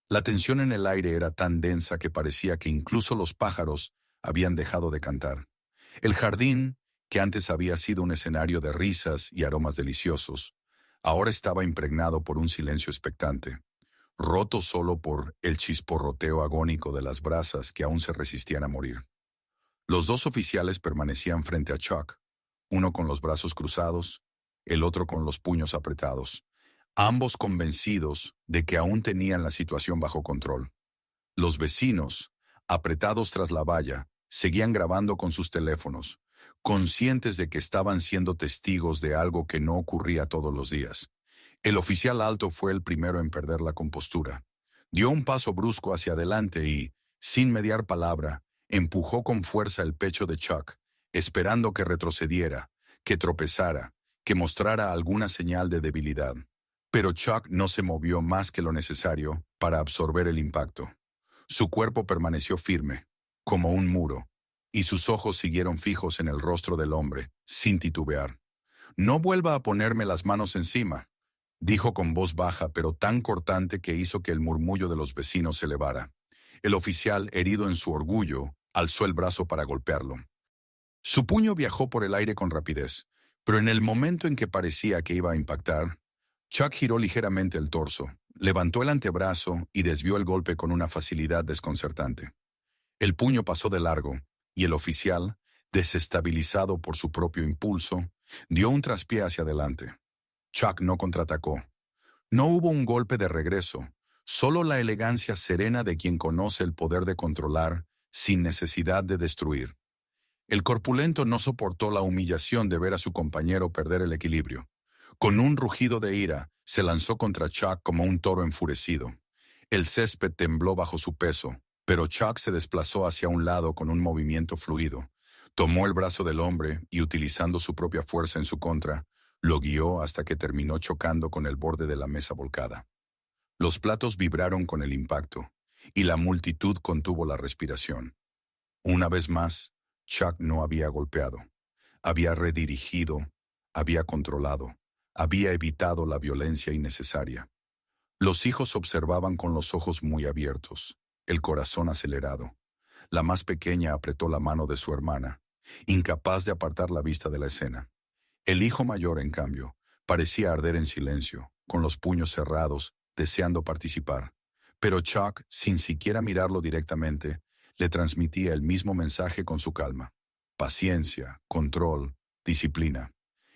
La tensión en el aire era tan densa que parecía que incluso los pájaros habían dejado de cantar. El jardín, que antes había sido un escenario de risas y aromas deliciosos, ahora estaba impregnado por un silencio expectante, roto solo por el chisporroteo agónico de las brasas que aún se resistían a morir. Los dos oficiales permanecían frente a Chuck, uno con los brazos cruzados, el otro con los puños apretados, ambos convencidos de que aún tenían la situación bajo control. Los vecinos, apretados tras la valla, seguían grabando con sus teléfonos, conscientes de que estaban siendo testigos de algo que no ocurría todos los días. El oficial alto fue el primero en perder la compostura. Dio un paso brusco hacia adelante y, sin mediar palabra, empujó con fuerza el pecho de Chuck, esperando que retrocediera, que tropezara, que mostrara alguna señal de debilidad. Pero Chuck no se movió más que lo necesario para absorber el impacto. Su cuerpo permaneció firme, como un muro, y sus ojos siguieron fijos en el rostro del hombre, sin titubear. «No vuelva a ponerme las manos encima», dijo con voz baja pero tan cortante que hizo que el murmullo de los vecinos se elevara. El oficial, herido en su orgullo, alzó el brazo para golpearlo. Su puño viajó por el aire con rapidez, pero en el momento en que parecía que iba a impactar, Chuck giró ligeramente el torso, levantó el antebrazo y desvió el golpe con una facilidad desconcertante. El puño pasó de largo, y el oficial, desestabilizado por su propio impulso, dio un traspié hacia adelante. Chuck no contraatacó. No hubo un golpe de regreso, solo la elegancia serena de quien conoce el poder de controlar sin necesidad de destruir. El corpulento no soportó la humillación de ver a su compañero perder el equilibrio. Con un rugido de ira, se lanzó contra Chuck como un toro enfurecido. El césped tembló bajo su peso, pero Chuck se desplazó hacia un lado con un movimiento fluido. Tomó el brazo del hombre y, utilizando su propia fuerza en su contra, lo guió hasta que terminó chocando con el borde de la mesa volcada. Los platos vibraron con el impacto, y la multitud contuvo la respiración. Una vez más, Chuck no había golpeado. Había redirigido, había controlado, había evitado la violencia innecesaria. Los hijos observaban con los ojos muy abiertos, el corazón acelerado. La más pequeña apretó la mano de su hermana, incapaz de apartar la vista de la escena. El hijo mayor, en cambio, parecía arder en silencio, con los puños cerrados, deseando participar. Pero Chuck, sin siquiera mirarlo directamente, le transmitía el mismo mensaje con su calma. Paciencia, control, disciplina.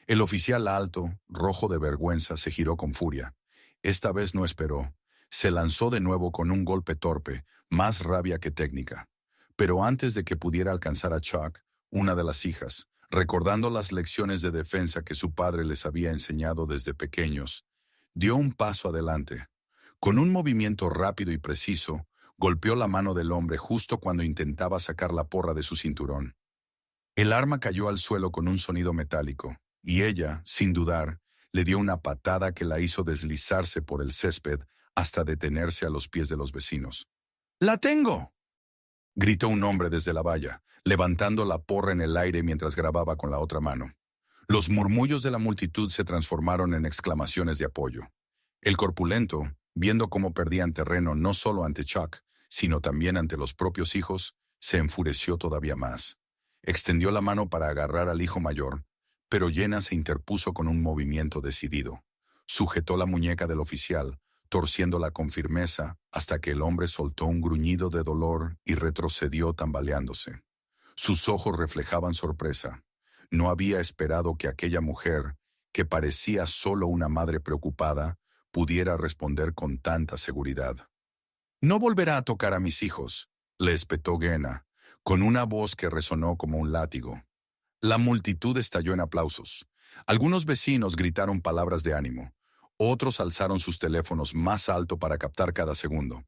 El oficial alto, rojo de vergüenza, se giró con furia. Esta vez no esperó. Se lanzó de nuevo con un golpe torpe, más rabia que técnica. Pero antes de que pudiera alcanzar a Chuck, una de las hijas, recordando las lecciones de defensa que su padre les había enseñado desde pequeños, dio un paso adelante. Con un movimiento rápido y preciso, golpeó la mano del hombre justo cuando intentaba sacar la porra de su cinturón. El arma cayó al suelo con un sonido metálico, y ella, sin dudar, le dio una patada que la hizo deslizarse por el césped hasta detenerse a los pies de los vecinos. «¡La tengo!», gritó un hombre desde la valla, levantando la porra en el aire mientras grababa con la otra mano. Los murmullos de la multitud se transformaron en exclamaciones de apoyo. El corpulento, viendo cómo perdían terreno no solo ante Chuck, sino también ante los propios hijos, se enfureció todavía más. Extendió la mano para agarrar al hijo mayor, pero Jenna se interpuso con un movimiento decidido. Sujetó la muñeca del oficial, torciéndola con firmeza hasta que el hombre soltó un gruñido de dolor y retrocedió tambaleándose. Sus ojos reflejaban sorpresa. No había esperado que aquella mujer, que parecía solo una madre preocupada, pudiera responder con tanta seguridad. «No volverá a tocar a mis hijos», le espetó Jenna, con una voz que resonó como un látigo. La multitud estalló en aplausos. Algunos vecinos gritaron palabras de ánimo. Otros alzaron sus teléfonos más alto para captar cada segundo.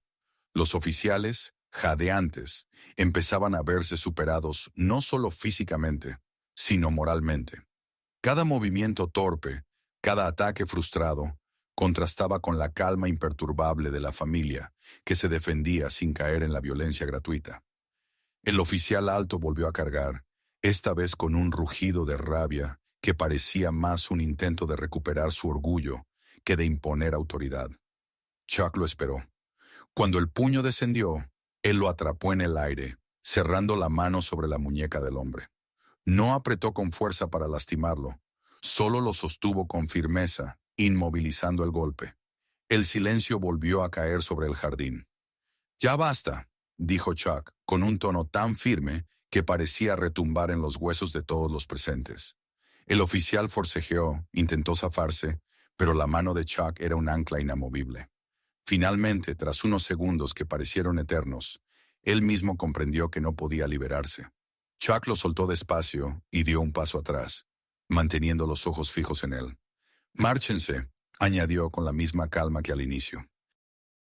Los oficiales, jadeantes, empezaban a verse superados no solo físicamente, sino moralmente. Cada movimiento torpe, cada ataque frustrado, contrastaba con la calma imperturbable de la familia, que se defendía sin caer en la violencia gratuita. El oficial alto volvió a cargar, esta vez con un rugido de rabia que parecía más un intento de recuperar su orgullo que de imponer autoridad. Chuck lo esperó. Cuando el puño descendió, él lo atrapó en el aire, cerrando la mano sobre la muñeca del hombre. No apretó con fuerza para lastimarlo, solo lo sostuvo con firmeza, inmovilizando el golpe. El silencio volvió a caer sobre el jardín. «Ya basta», dijo Chuck, con un tono tan firme que parecía retumbar en los huesos de todos los presentes. El oficial forcejeó, intentó zafarse, pero la mano de Chuck era un ancla inamovible. Finalmente, tras unos segundos que parecieron eternos, él mismo comprendió que no podía liberarse. Chuck lo soltó despacio y dio un paso atrás, manteniendo los ojos fijos en él. «Márchense», añadió con la misma calma que al inicio.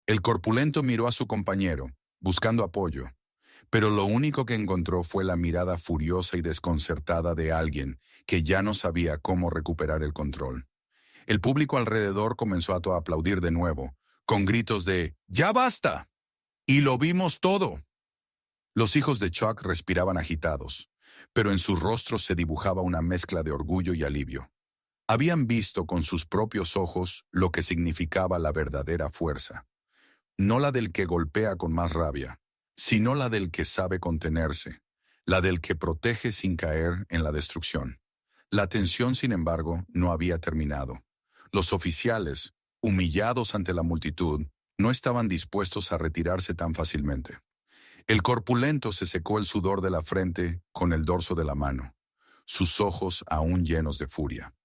El corpulento miró a su compañero, buscando apoyo, pero lo único que encontró fue la mirada furiosa y desconcertada de alguien que ya no sabía cómo recuperar el control. El público alrededor comenzó a aplaudir de nuevo, con gritos de «¡Ya basta!» «¡Y lo vimos todo!». Los hijos de Chuck respiraban agitados, pero en sus rostros se dibujaba una mezcla de orgullo y alivio. Habían visto con sus propios ojos lo que significaba la verdadera fuerza. No la del que golpea con más rabia, sino la del que sabe contenerse, la del que protege sin caer en la destrucción. La tensión, sin embargo, no había terminado. Los oficiales, humillados ante la multitud, no estaban dispuestos a retirarse tan fácilmente. El corpulento se secó el sudor de la frente con el dorso de la mano, sus ojos aún llenos de furia.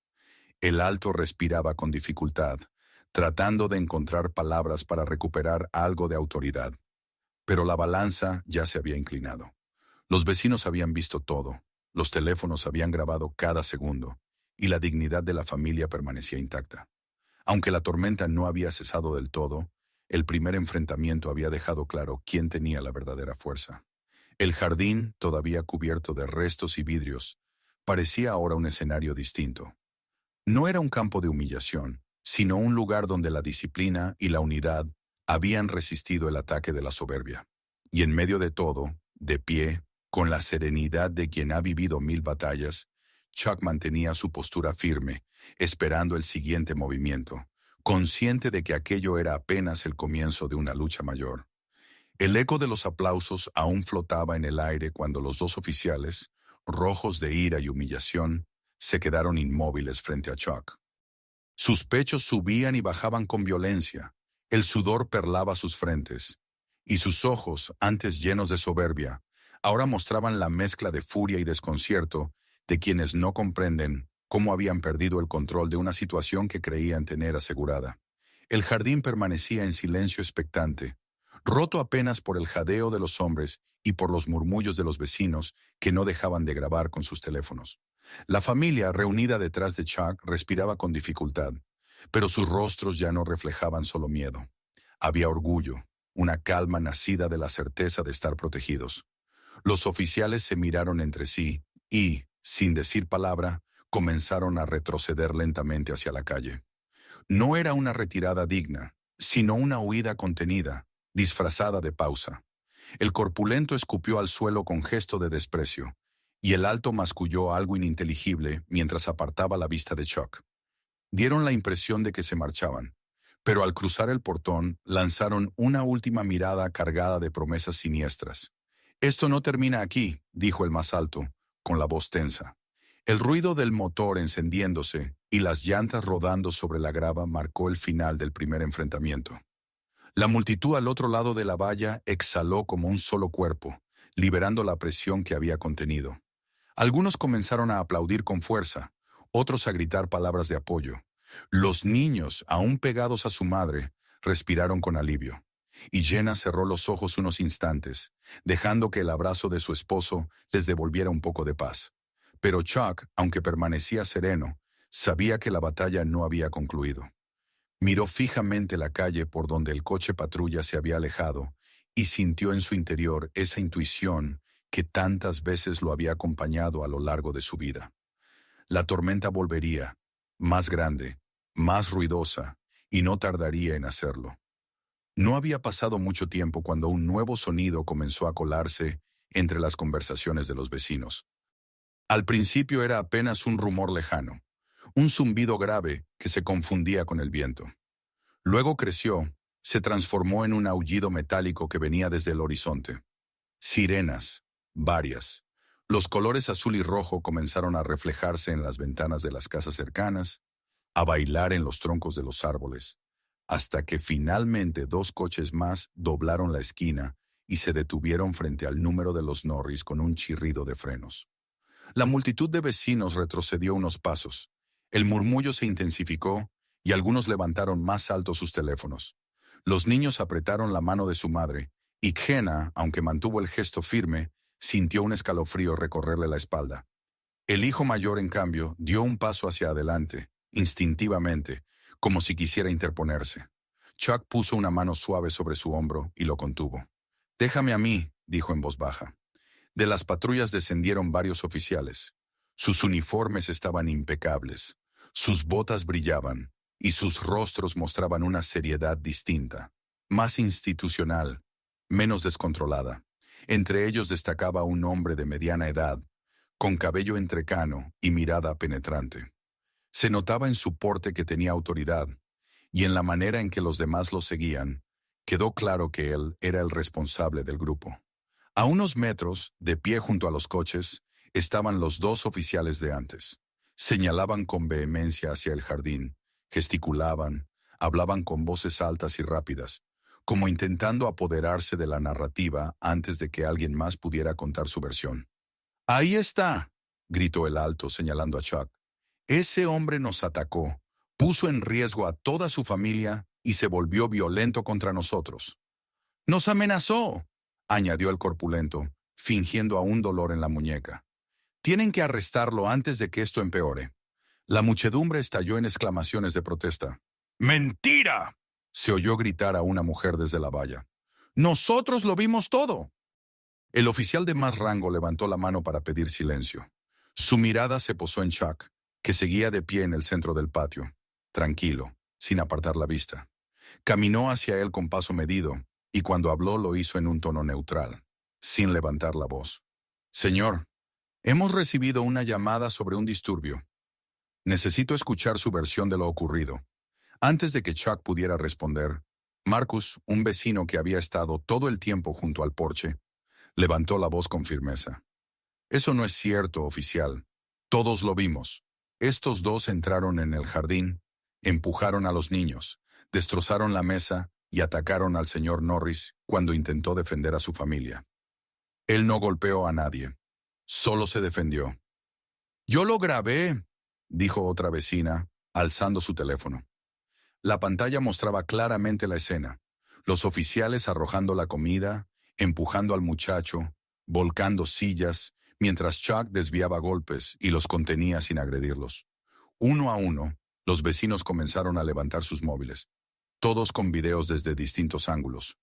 El alto respiraba con dificultad, tratando de encontrar palabras para recuperar algo de autoridad. Pero la balanza ya se había inclinado. Los vecinos habían visto todo, los teléfonos habían grabado cada segundo, y la dignidad de la familia permanecía intacta. Aunque la tormenta no había cesado del todo, el primer enfrentamiento había dejado claro quién tenía la verdadera fuerza. El jardín, todavía cubierto de restos y vidrios, parecía ahora un escenario distinto. No era un campo de humillación, sino un lugar donde la disciplina y la unidad habían resistido el ataque de la soberbia. Y en medio de todo, de pie, con la serenidad de quien ha vivido 1000 batallas, Chuck mantenía su postura firme, esperando el siguiente movimiento, consciente de que aquello era apenas el comienzo de una lucha mayor. El eco de los aplausos aún flotaba en el aire cuando los dos oficiales, rojos de ira y humillación, se quedaron inmóviles frente a Chuck. Sus pechos subían y bajaban con violencia, el sudor perlaba sus frentes, y sus ojos, antes llenos de soberbia, ahora mostraban la mezcla de furia y desconcierto de quienes no comprenden cómo habían perdido el control de una situación que creían tener asegurada. El jardín permanecía en silencio expectante, roto apenas por el jadeo de los hombres y por los murmullos de los vecinos que no dejaban de grabar con sus teléfonos. La familia, reunida detrás de Chuck, respiraba con dificultad, pero sus rostros ya no reflejaban solo miedo. Había orgullo, una calma nacida de la certeza de estar protegidos. Los oficiales se miraron entre sí y, sin decir palabra, comenzaron a retroceder lentamente hacia la calle. No era una retirada digna, sino una huida contenida, disfrazada de pausa. El corpulento escupió al suelo con gesto de desprecio, y el alto masculló algo ininteligible mientras apartaba la vista de Chuck. Dieron la impresión de que se marchaban, pero al cruzar el portón lanzaron una última mirada cargada de promesas siniestras. «Esto no termina aquí», dijo el más alto, con la voz tensa. El ruido del motor encendiéndose y las llantas rodando sobre la grava marcó el final del primer enfrentamiento. La multitud al otro lado de la valla exhaló como un solo cuerpo, liberando la presión que había contenido. Algunos comenzaron a aplaudir con fuerza, otros a gritar palabras de apoyo. Los niños, aún pegados a su madre, respiraron con alivio, y Jenna cerró los ojos unos instantes, dejando que el abrazo de su esposo les devolviera un poco de paz. Pero Chuck, aunque permanecía sereno, sabía que la batalla no había concluido. Miró fijamente la calle por donde el coche patrulla se había alejado y sintió en su interior esa intuición que tantas veces lo había acompañado a lo largo de su vida. La tormenta volvería, más grande, más ruidosa, y no tardaría en hacerlo. No había pasado mucho tiempo cuando un nuevo sonido comenzó a colarse entre las conversaciones de los vecinos. Al principio era apenas un rumor lejano, un zumbido grave que se confundía con el viento. Luego creció, se transformó en un aullido metálico que venía desde el horizonte. Sirenas, varias. Los colores azul y rojo comenzaron a reflejarse en las ventanas de las casas cercanas, a bailar en los troncos de los árboles, hasta que finalmente 2 coches más doblaron la esquina y se detuvieron frente al número de los Norris con un chirrido de frenos. La multitud de vecinos retrocedió unos pasos. El murmullo se intensificó y algunos levantaron más alto sus teléfonos. Los niños apretaron la mano de su madre y Jenna, aunque mantuvo el gesto firme, sintió un escalofrío recorrerle la espalda. El hijo mayor, en cambio, dio un paso hacia adelante, instintivamente, como si quisiera interponerse. Chuck puso una mano suave sobre su hombro y lo contuvo. «Déjame a mí», dijo en voz baja. De las patrullas descendieron varios oficiales. Sus uniformes estaban impecables, sus botas brillaban y sus rostros mostraban una seriedad distinta, más institucional, menos descontrolada. Entre ellos destacaba un hombre de mediana edad, con cabello entrecano y mirada penetrante. Se notaba en su porte que tenía autoridad, y en la manera en que los demás lo seguían, quedó claro que él era el responsable del grupo. A unos metros, de pie junto a los coches, estaban los 2 oficiales de antes. Señalaban con vehemencia hacia el jardín, gesticulaban, hablaban con voces altas y rápidas, como intentando apoderarse de la narrativa antes de que alguien más pudiera contar su versión. «Ahí está», gritó el alto señalando a Chuck. «Ese hombre nos atacó, puso en riesgo a toda su familia y se volvió violento contra nosotros». «Nos amenazó», añadió el corpulento, fingiendo aún dolor en la muñeca. «Tienen que arrestarlo antes de que esto empeore». La muchedumbre estalló en exclamaciones de protesta. «¡Mentira!», se oyó gritar a una mujer desde la valla. «Nosotros lo vimos todo». El oficial de más rango levantó la mano para pedir silencio. Su mirada se posó en Chuck, que seguía de pie en el centro del patio, tranquilo, sin apartar la vista. Caminó hacia él con paso medido, y cuando habló lo hizo en un tono neutral, sin levantar la voz. «Señor, hemos recibido una llamada sobre un disturbio. Necesito escuchar su versión de lo ocurrido». Antes de que Chuck pudiera responder, Marcus, un vecino que había estado todo el tiempo junto al porche, levantó la voz con firmeza. «Eso no es cierto, oficial. Todos lo vimos. Estos 2 entraron en el jardín, empujaron a los niños, destrozaron la mesa y atacaron al señor Norris cuando intentó defender a su familia. Él no golpeó a nadie. Solo se defendió». «Yo lo grabé», dijo otra vecina, alzando su teléfono. La pantalla mostraba claramente la escena. Los oficiales arrojando la comida, empujando al muchacho, volcando sillas, mientras Chuck desviaba golpes y los contenía sin agredirlos. Uno a uno, los vecinos comenzaron a levantar sus móviles, todos con videos desde distintos ángulos.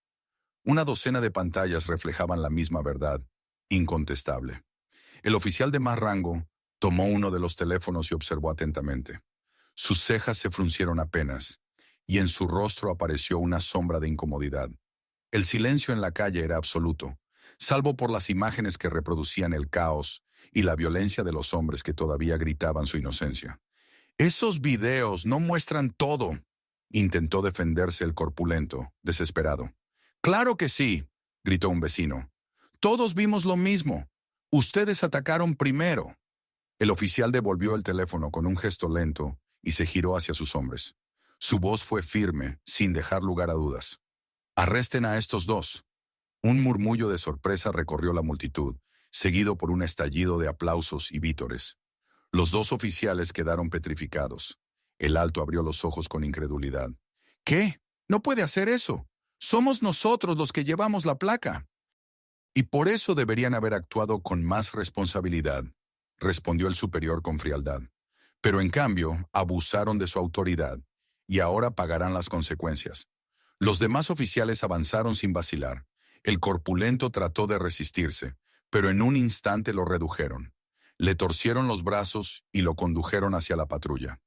Una docena de pantallas reflejaban la misma verdad, incontestable. El oficial de más rango tomó uno de los teléfonos y observó atentamente. Sus cejas se fruncieron apenas, y en su rostro apareció una sombra de incomodidad. El silencio en la calle era absoluto, salvo por las imágenes que reproducían el caos y la violencia de los hombres que todavía gritaban su inocencia. «Esos videos no muestran todo», intentó defenderse el corpulento, desesperado. «Claro que sí», gritó un vecino. «Todos vimos lo mismo. Ustedes atacaron primero». El oficial devolvió el teléfono con un gesto lento y se giró hacia sus hombres. Su voz fue firme, sin dejar lugar a dudas. «Arresten a estos 2». Un murmullo de sorpresa recorrió la multitud, seguido por un estallido de aplausos y vítores. Los 2 oficiales quedaron petrificados. El alto abrió los ojos con incredulidad. «¿Qué? No puede hacer eso. Somos nosotros los que llevamos la placa». «Y por eso deberían haber actuado con más responsabilidad», respondió el superior con frialdad. «Pero en cambio, abusaron de su autoridad, y ahora pagarán las consecuencias». Los demás oficiales avanzaron sin vacilar. El corpulento trató de resistirse, pero en un instante lo redujeron. Le torcieron los brazos y lo condujeron hacia la patrulla.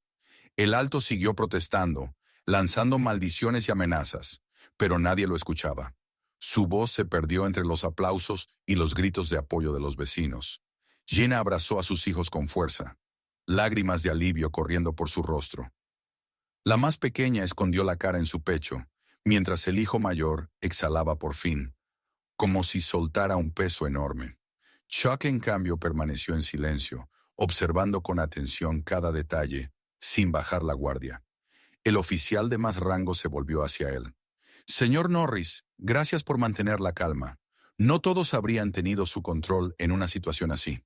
El alto siguió protestando, lanzando maldiciones y amenazas, pero nadie lo escuchaba. Su voz se perdió entre los aplausos y los gritos de apoyo de los vecinos. Gina abrazó a sus hijos con fuerza, lágrimas de alivio corriendo por su rostro. La más pequeña escondió la cara en su pecho, mientras el hijo mayor exhalaba por fin, como si soltara un peso enorme. Chuck, en cambio, permaneció en silencio, observando con atención cada detalle, sin bajar la guardia. El oficial de más rango se volvió hacia él. Señor Norris, gracias por mantener la calma. No todos habrían tenido su control en una situación así.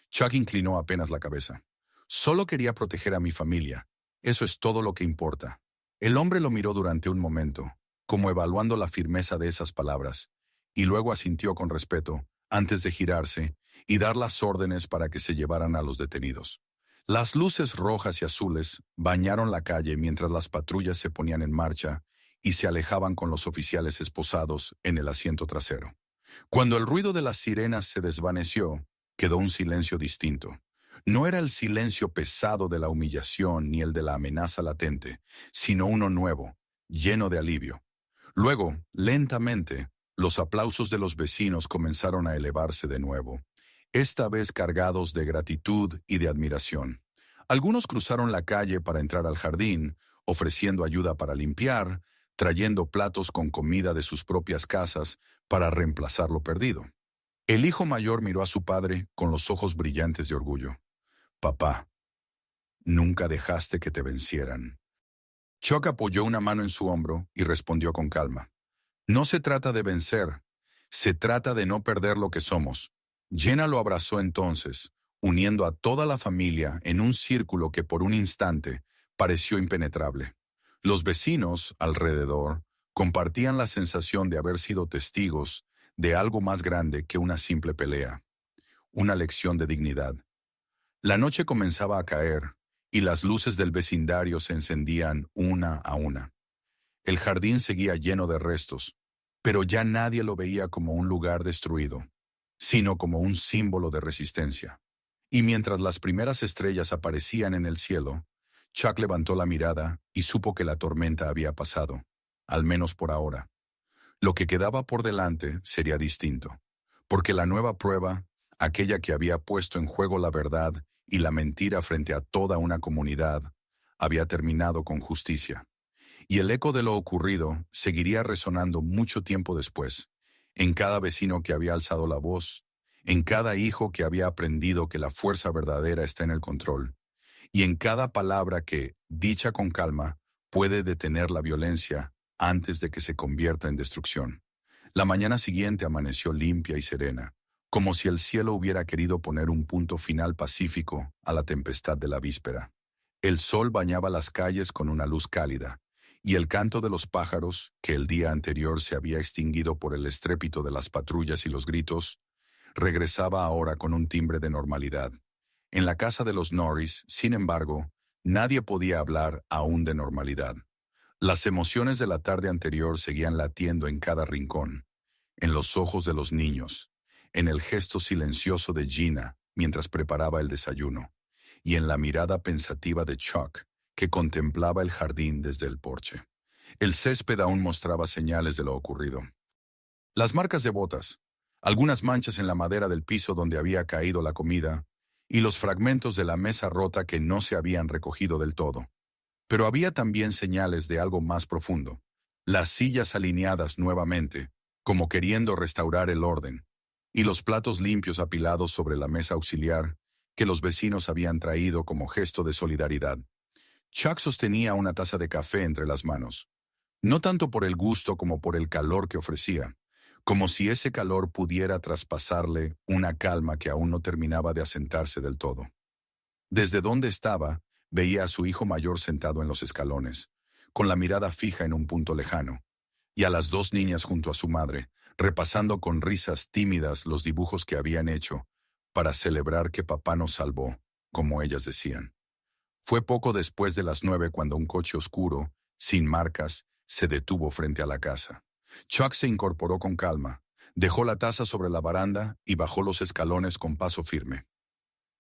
Chuck inclinó apenas la cabeza. Solo quería proteger a mi familia. Eso es todo lo que importa. El hombre lo miró durante un momento, como evaluando la firmeza de esas palabras, y luego asintió con respeto, antes de girarse y dar las órdenes para que se llevaran a los detenidos. Las luces rojas y azules bañaron la calle mientras las patrullas se ponían en marcha y se alejaban con los oficiales esposados en el asiento trasero. Cuando el ruido de las sirenas se desvaneció, quedó un silencio distinto. No era el silencio pesado de la humillación ni el de la amenaza latente, sino uno nuevo, lleno de alivio. Luego, lentamente, los aplausos de los vecinos comenzaron a elevarse de nuevo, esta vez cargados de gratitud y de admiración. Algunos cruzaron la calle para entrar al jardín, ofreciendo ayuda para limpiar, trayendo platos con comida de sus propias casas para reemplazar lo perdido. El hijo mayor miró a su padre con los ojos brillantes de orgullo. Papá, nunca dejaste que te vencieran. Chuck apoyó una mano en su hombro y respondió con calma. No se trata de vencer, se trata de no perder lo que somos. Jenna lo abrazó entonces, uniendo a toda la familia en un círculo que por un instante pareció impenetrable. Los vecinos, alrededor, compartían la sensación de haber sido testigos de algo más grande que una simple pelea, una lección de dignidad. La noche comenzaba a caer, y las luces del vecindario se encendían una a una. El jardín seguía lleno de restos, pero ya nadie lo veía como un lugar destruido, sino como un símbolo de resistencia. Y mientras las primeras estrellas aparecían en el cielo, Chuck levantó la mirada y supo que la tormenta había pasado, al menos por ahora. Lo que quedaba por delante sería distinto, porque la nueva prueba, aquella que había puesto en juego la verdad y la mentira frente a toda una comunidad, había terminado con justicia. Y el eco de lo ocurrido seguiría resonando mucho tiempo después, en cada vecino que había alzado la voz, en cada hijo que había aprendido que la fuerza verdadera está en el control, y en cada palabra que, dicha con calma, puede detener la violencia antes de que se convierta en destrucción. La mañana siguiente amaneció limpia y serena, como si el cielo hubiera querido poner un punto final pacífico a la tempestad de la víspera. El sol bañaba las calles con una luz cálida, y el canto de los pájaros, que el día anterior se había extinguido por el estrépito de las patrullas y los gritos, regresaba ahora con un timbre de normalidad. En la casa de los Norris, sin embargo, nadie podía hablar aún de normalidad. Las emociones de la tarde anterior seguían latiendo en cada rincón, en los ojos de los niños, en el gesto silencioso de Gina mientras preparaba el desayuno, y en la mirada pensativa de Chuck, que contemplaba el jardín desde el porche. El césped aún mostraba señales de lo ocurrido. Las marcas de botas, algunas manchas en la madera del piso donde había caído la comida, y los fragmentos de la mesa rota que no se habían recogido del todo. Pero había también señales de algo más profundo. Las sillas alineadas nuevamente, como queriendo restaurar el orden, y los platos limpios apilados sobre la mesa auxiliar que los vecinos habían traído como gesto de solidaridad. Chuck sostenía una taza de café entre las manos, no tanto por el gusto como por el calor que ofrecía, como si ese calor pudiera traspasarle una calma que aún no terminaba de asentarse del todo. Desde donde estaba, veía a su hijo mayor sentado en los escalones, con la mirada fija en un punto lejano, y a las dos niñas junto a su madre, repasando con risas tímidas los dibujos que habían hecho para celebrar que papá nos salvó, como ellas decían. Fue poco después de las 9 cuando un coche oscuro, sin marcas, se detuvo frente a la casa. Chuck se incorporó con calma, Dejó la taza sobre la baranda y bajó los escalones con paso firme.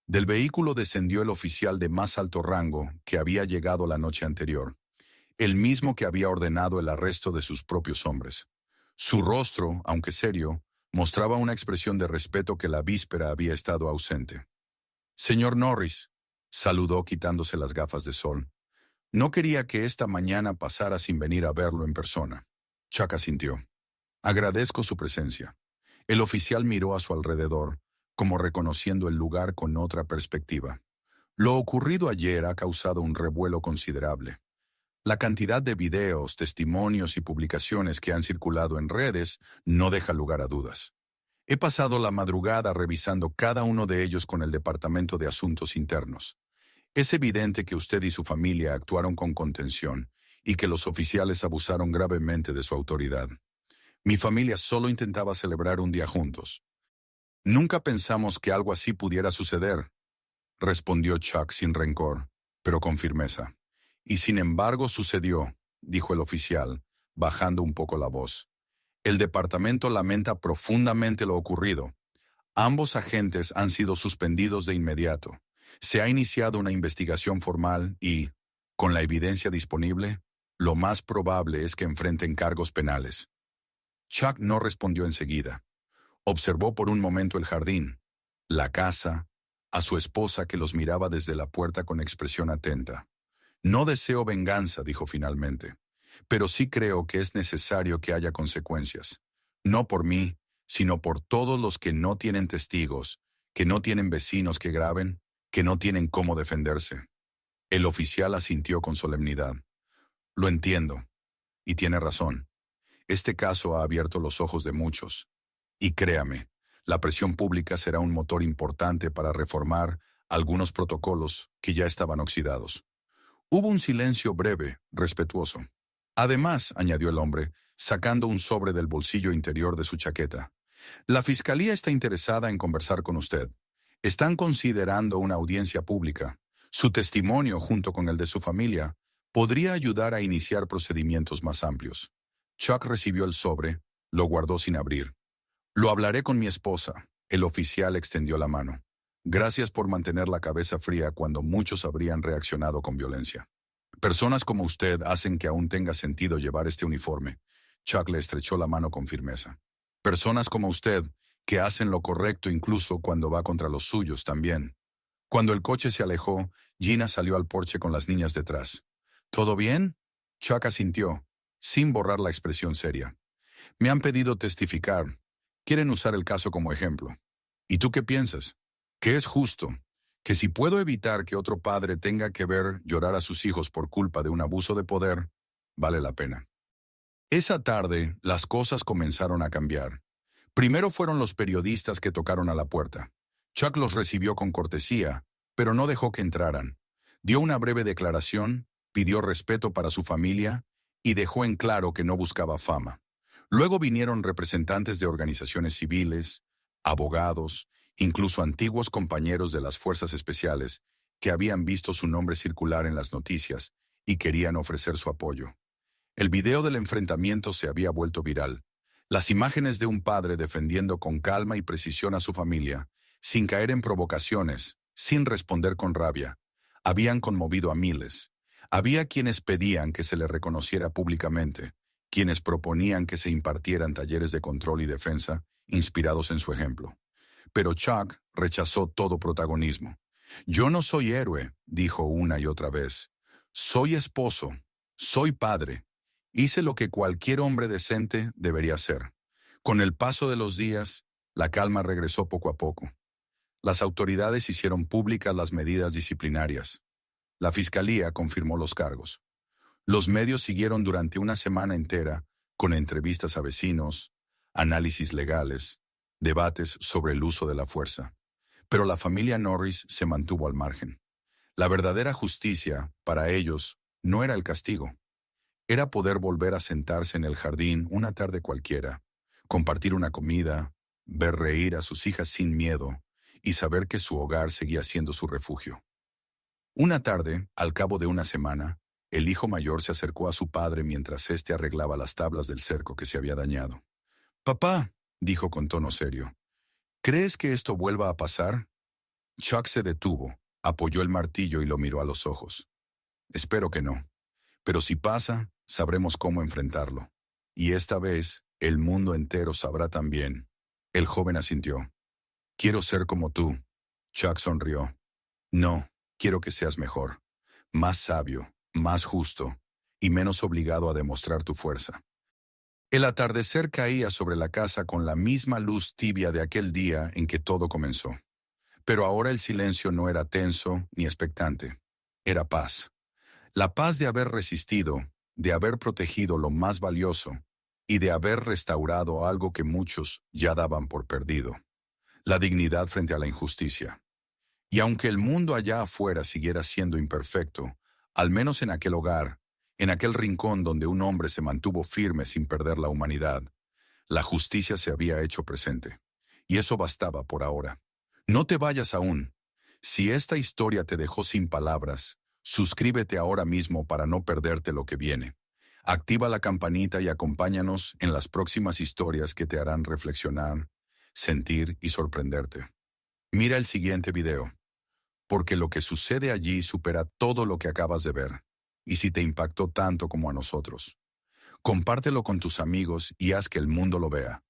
Del vehículo descendió el oficial de más alto rango que había llegado la noche anterior, el mismo que había ordenado el arresto de sus propios hombres. Su rostro, aunque serio, mostraba una expresión de respeto que la víspera había estado ausente. «Señor Norris», saludó quitándose las gafas de sol. «No quería que esta mañana pasara sin venir a verlo en persona». Chuck asintió. «Agradezco su presencia». El oficial miró a su alrededor, como reconociendo el lugar con otra perspectiva. Lo ocurrido ayer ha causado un revuelo considerable. La cantidad de videos, testimonios y publicaciones que han circulado en redes no deja lugar a dudas. He pasado la madrugada revisando cada uno de ellos con el Departamento de Asuntos Internos. Es evidente que usted y su familia actuaron con contención y que los oficiales abusaron gravemente de su autoridad. Mi familia solo intentaba celebrar un día juntos. Nunca pensamos que algo así pudiera suceder, respondió Chuck sin rencor, pero con firmeza. Y sin embargo sucedió, dijo el oficial, bajando un poco la voz. El departamento lamenta profundamente lo ocurrido. Ambos agentes han sido suspendidos de inmediato. Se ha iniciado una investigación formal y, con la evidencia disponible, lo más probable es que enfrenten cargos penales. Chuck no respondió enseguida. Observó por un momento el jardín, la casa, a su esposa que los miraba desde la puerta con expresión atenta. «No deseo venganza», dijo finalmente, «pero sí creo que es necesario que haya consecuencias. No por mí, sino por todos los que no tienen testigos, que no tienen vecinos que graben, que no tienen cómo defenderse». El oficial asintió con solemnidad. «Lo entiendo, y tiene razón. Este caso ha abierto los ojos de muchos. Y créame, la presión pública será un motor importante para reformar algunos protocolos que ya estaban oxidados». Hubo un silencio breve, respetuoso. «Además», añadió el hombre, sacando un sobre del bolsillo interior de su chaqueta, «la fiscalía está interesada en conversar con usted. Están considerando una audiencia pública. Su testimonio, junto con el de su familia, podría ayudar a iniciar procedimientos más amplios». Chuck recibió el sobre, lo guardó sin abrir. «Lo hablaré con mi esposa». El oficial extendió la mano. «Gracias por mantener la cabeza fría cuando muchos habrían reaccionado con violencia. Personas como usted hacen que aún tenga sentido llevar este uniforme». Chuck le estrechó la mano con firmeza. «Personas como usted, que hacen lo correcto incluso cuando va contra los suyos también». Cuando el coche se alejó, Gina salió al porche con las niñas detrás. «¿Todo bien?» Chuck asintió, sin borrar la expresión seria. «Me han pedido testificar. Quieren usar el caso como ejemplo. ¿Y tú qué piensas? Que es justo, que si puedo evitar que otro padre tenga que ver llorar a sus hijos por culpa de un abuso de poder, vale la pena». Esa tarde, las cosas comenzaron a cambiar. Primero fueron los periodistas que tocaron a la puerta. Chuck los recibió con cortesía, pero no dejó que entraran. Dio una breve declaración, pidió respeto para su familia y dejó en claro que no buscaba fama. Luego vinieron representantes de organizaciones civiles, abogados, incluso antiguos compañeros de las fuerzas especiales que habían visto su nombre circular en las noticias y querían ofrecer su apoyo. El video del enfrentamiento se había vuelto viral. Las imágenes de un padre defendiendo con calma y precisión a su familia, sin caer en provocaciones, sin responder con rabia, habían conmovido a miles. Había quienes pedían que se le reconociera públicamente, quienes proponían que se impartieran talleres de control y defensa, inspirados en su ejemplo. Pero Chuck rechazó todo protagonismo. «Yo no soy héroe», dijo una y otra vez. «Soy esposo, soy padre. Hice lo que cualquier hombre decente debería hacer». Con el paso de los días, la calma regresó poco a poco. Las autoridades hicieron públicas las medidas disciplinarias. La fiscalía confirmó los cargos. Los medios siguieron durante una semana entera con entrevistas a vecinos, análisis legales, debates sobre el uso de la fuerza. Pero la familia Norris se mantuvo al margen. La verdadera justicia, para ellos, no era el castigo. Era poder volver a sentarse en el jardín una tarde cualquiera, compartir una comida, ver reír a sus hijas sin miedo y saber que su hogar seguía siendo su refugio. Una tarde, al cabo de una semana, el hijo mayor se acercó a su padre mientras éste arreglaba las tablas del cerco que se había dañado. «Papá», dijo con tono serio. ¿Crees que esto vuelva a pasar? Chuck se detuvo, apoyó el martillo y lo miró a los ojos. Espero que no. Pero si pasa, sabremos cómo enfrentarlo. Y esta vez, el mundo entero sabrá también. El joven asintió. Quiero ser como tú. Chuck sonrió. No, quiero que seas mejor, más sabio, más justo y menos obligado a demostrar tu fuerza. El atardecer caía sobre la casa con la misma luz tibia de aquel día en que todo comenzó. Pero ahora el silencio no era tenso ni expectante. Era paz. La paz de haber resistido, de haber protegido lo más valioso y de haber restaurado algo que muchos ya daban por perdido. La dignidad frente a la injusticia. Y aunque el mundo allá afuera siguiera siendo imperfecto, al menos en aquel hogar, en aquel rincón donde un hombre se mantuvo firme sin perder la humanidad, la justicia se había hecho presente. Y eso bastaba por ahora. No te vayas aún. Si esta historia te dejó sin palabras, suscríbete ahora mismo para no perderte lo que viene. Activa la campanita y acompáñanos en las próximas historias que te harán reflexionar, sentir y sorprenderte. Mira el siguiente video, porque lo que sucede allí supera todo lo que acabas de ver, y si te impactó tanto como a nosotros, compártelo con tus amigos y haz que el mundo lo vea.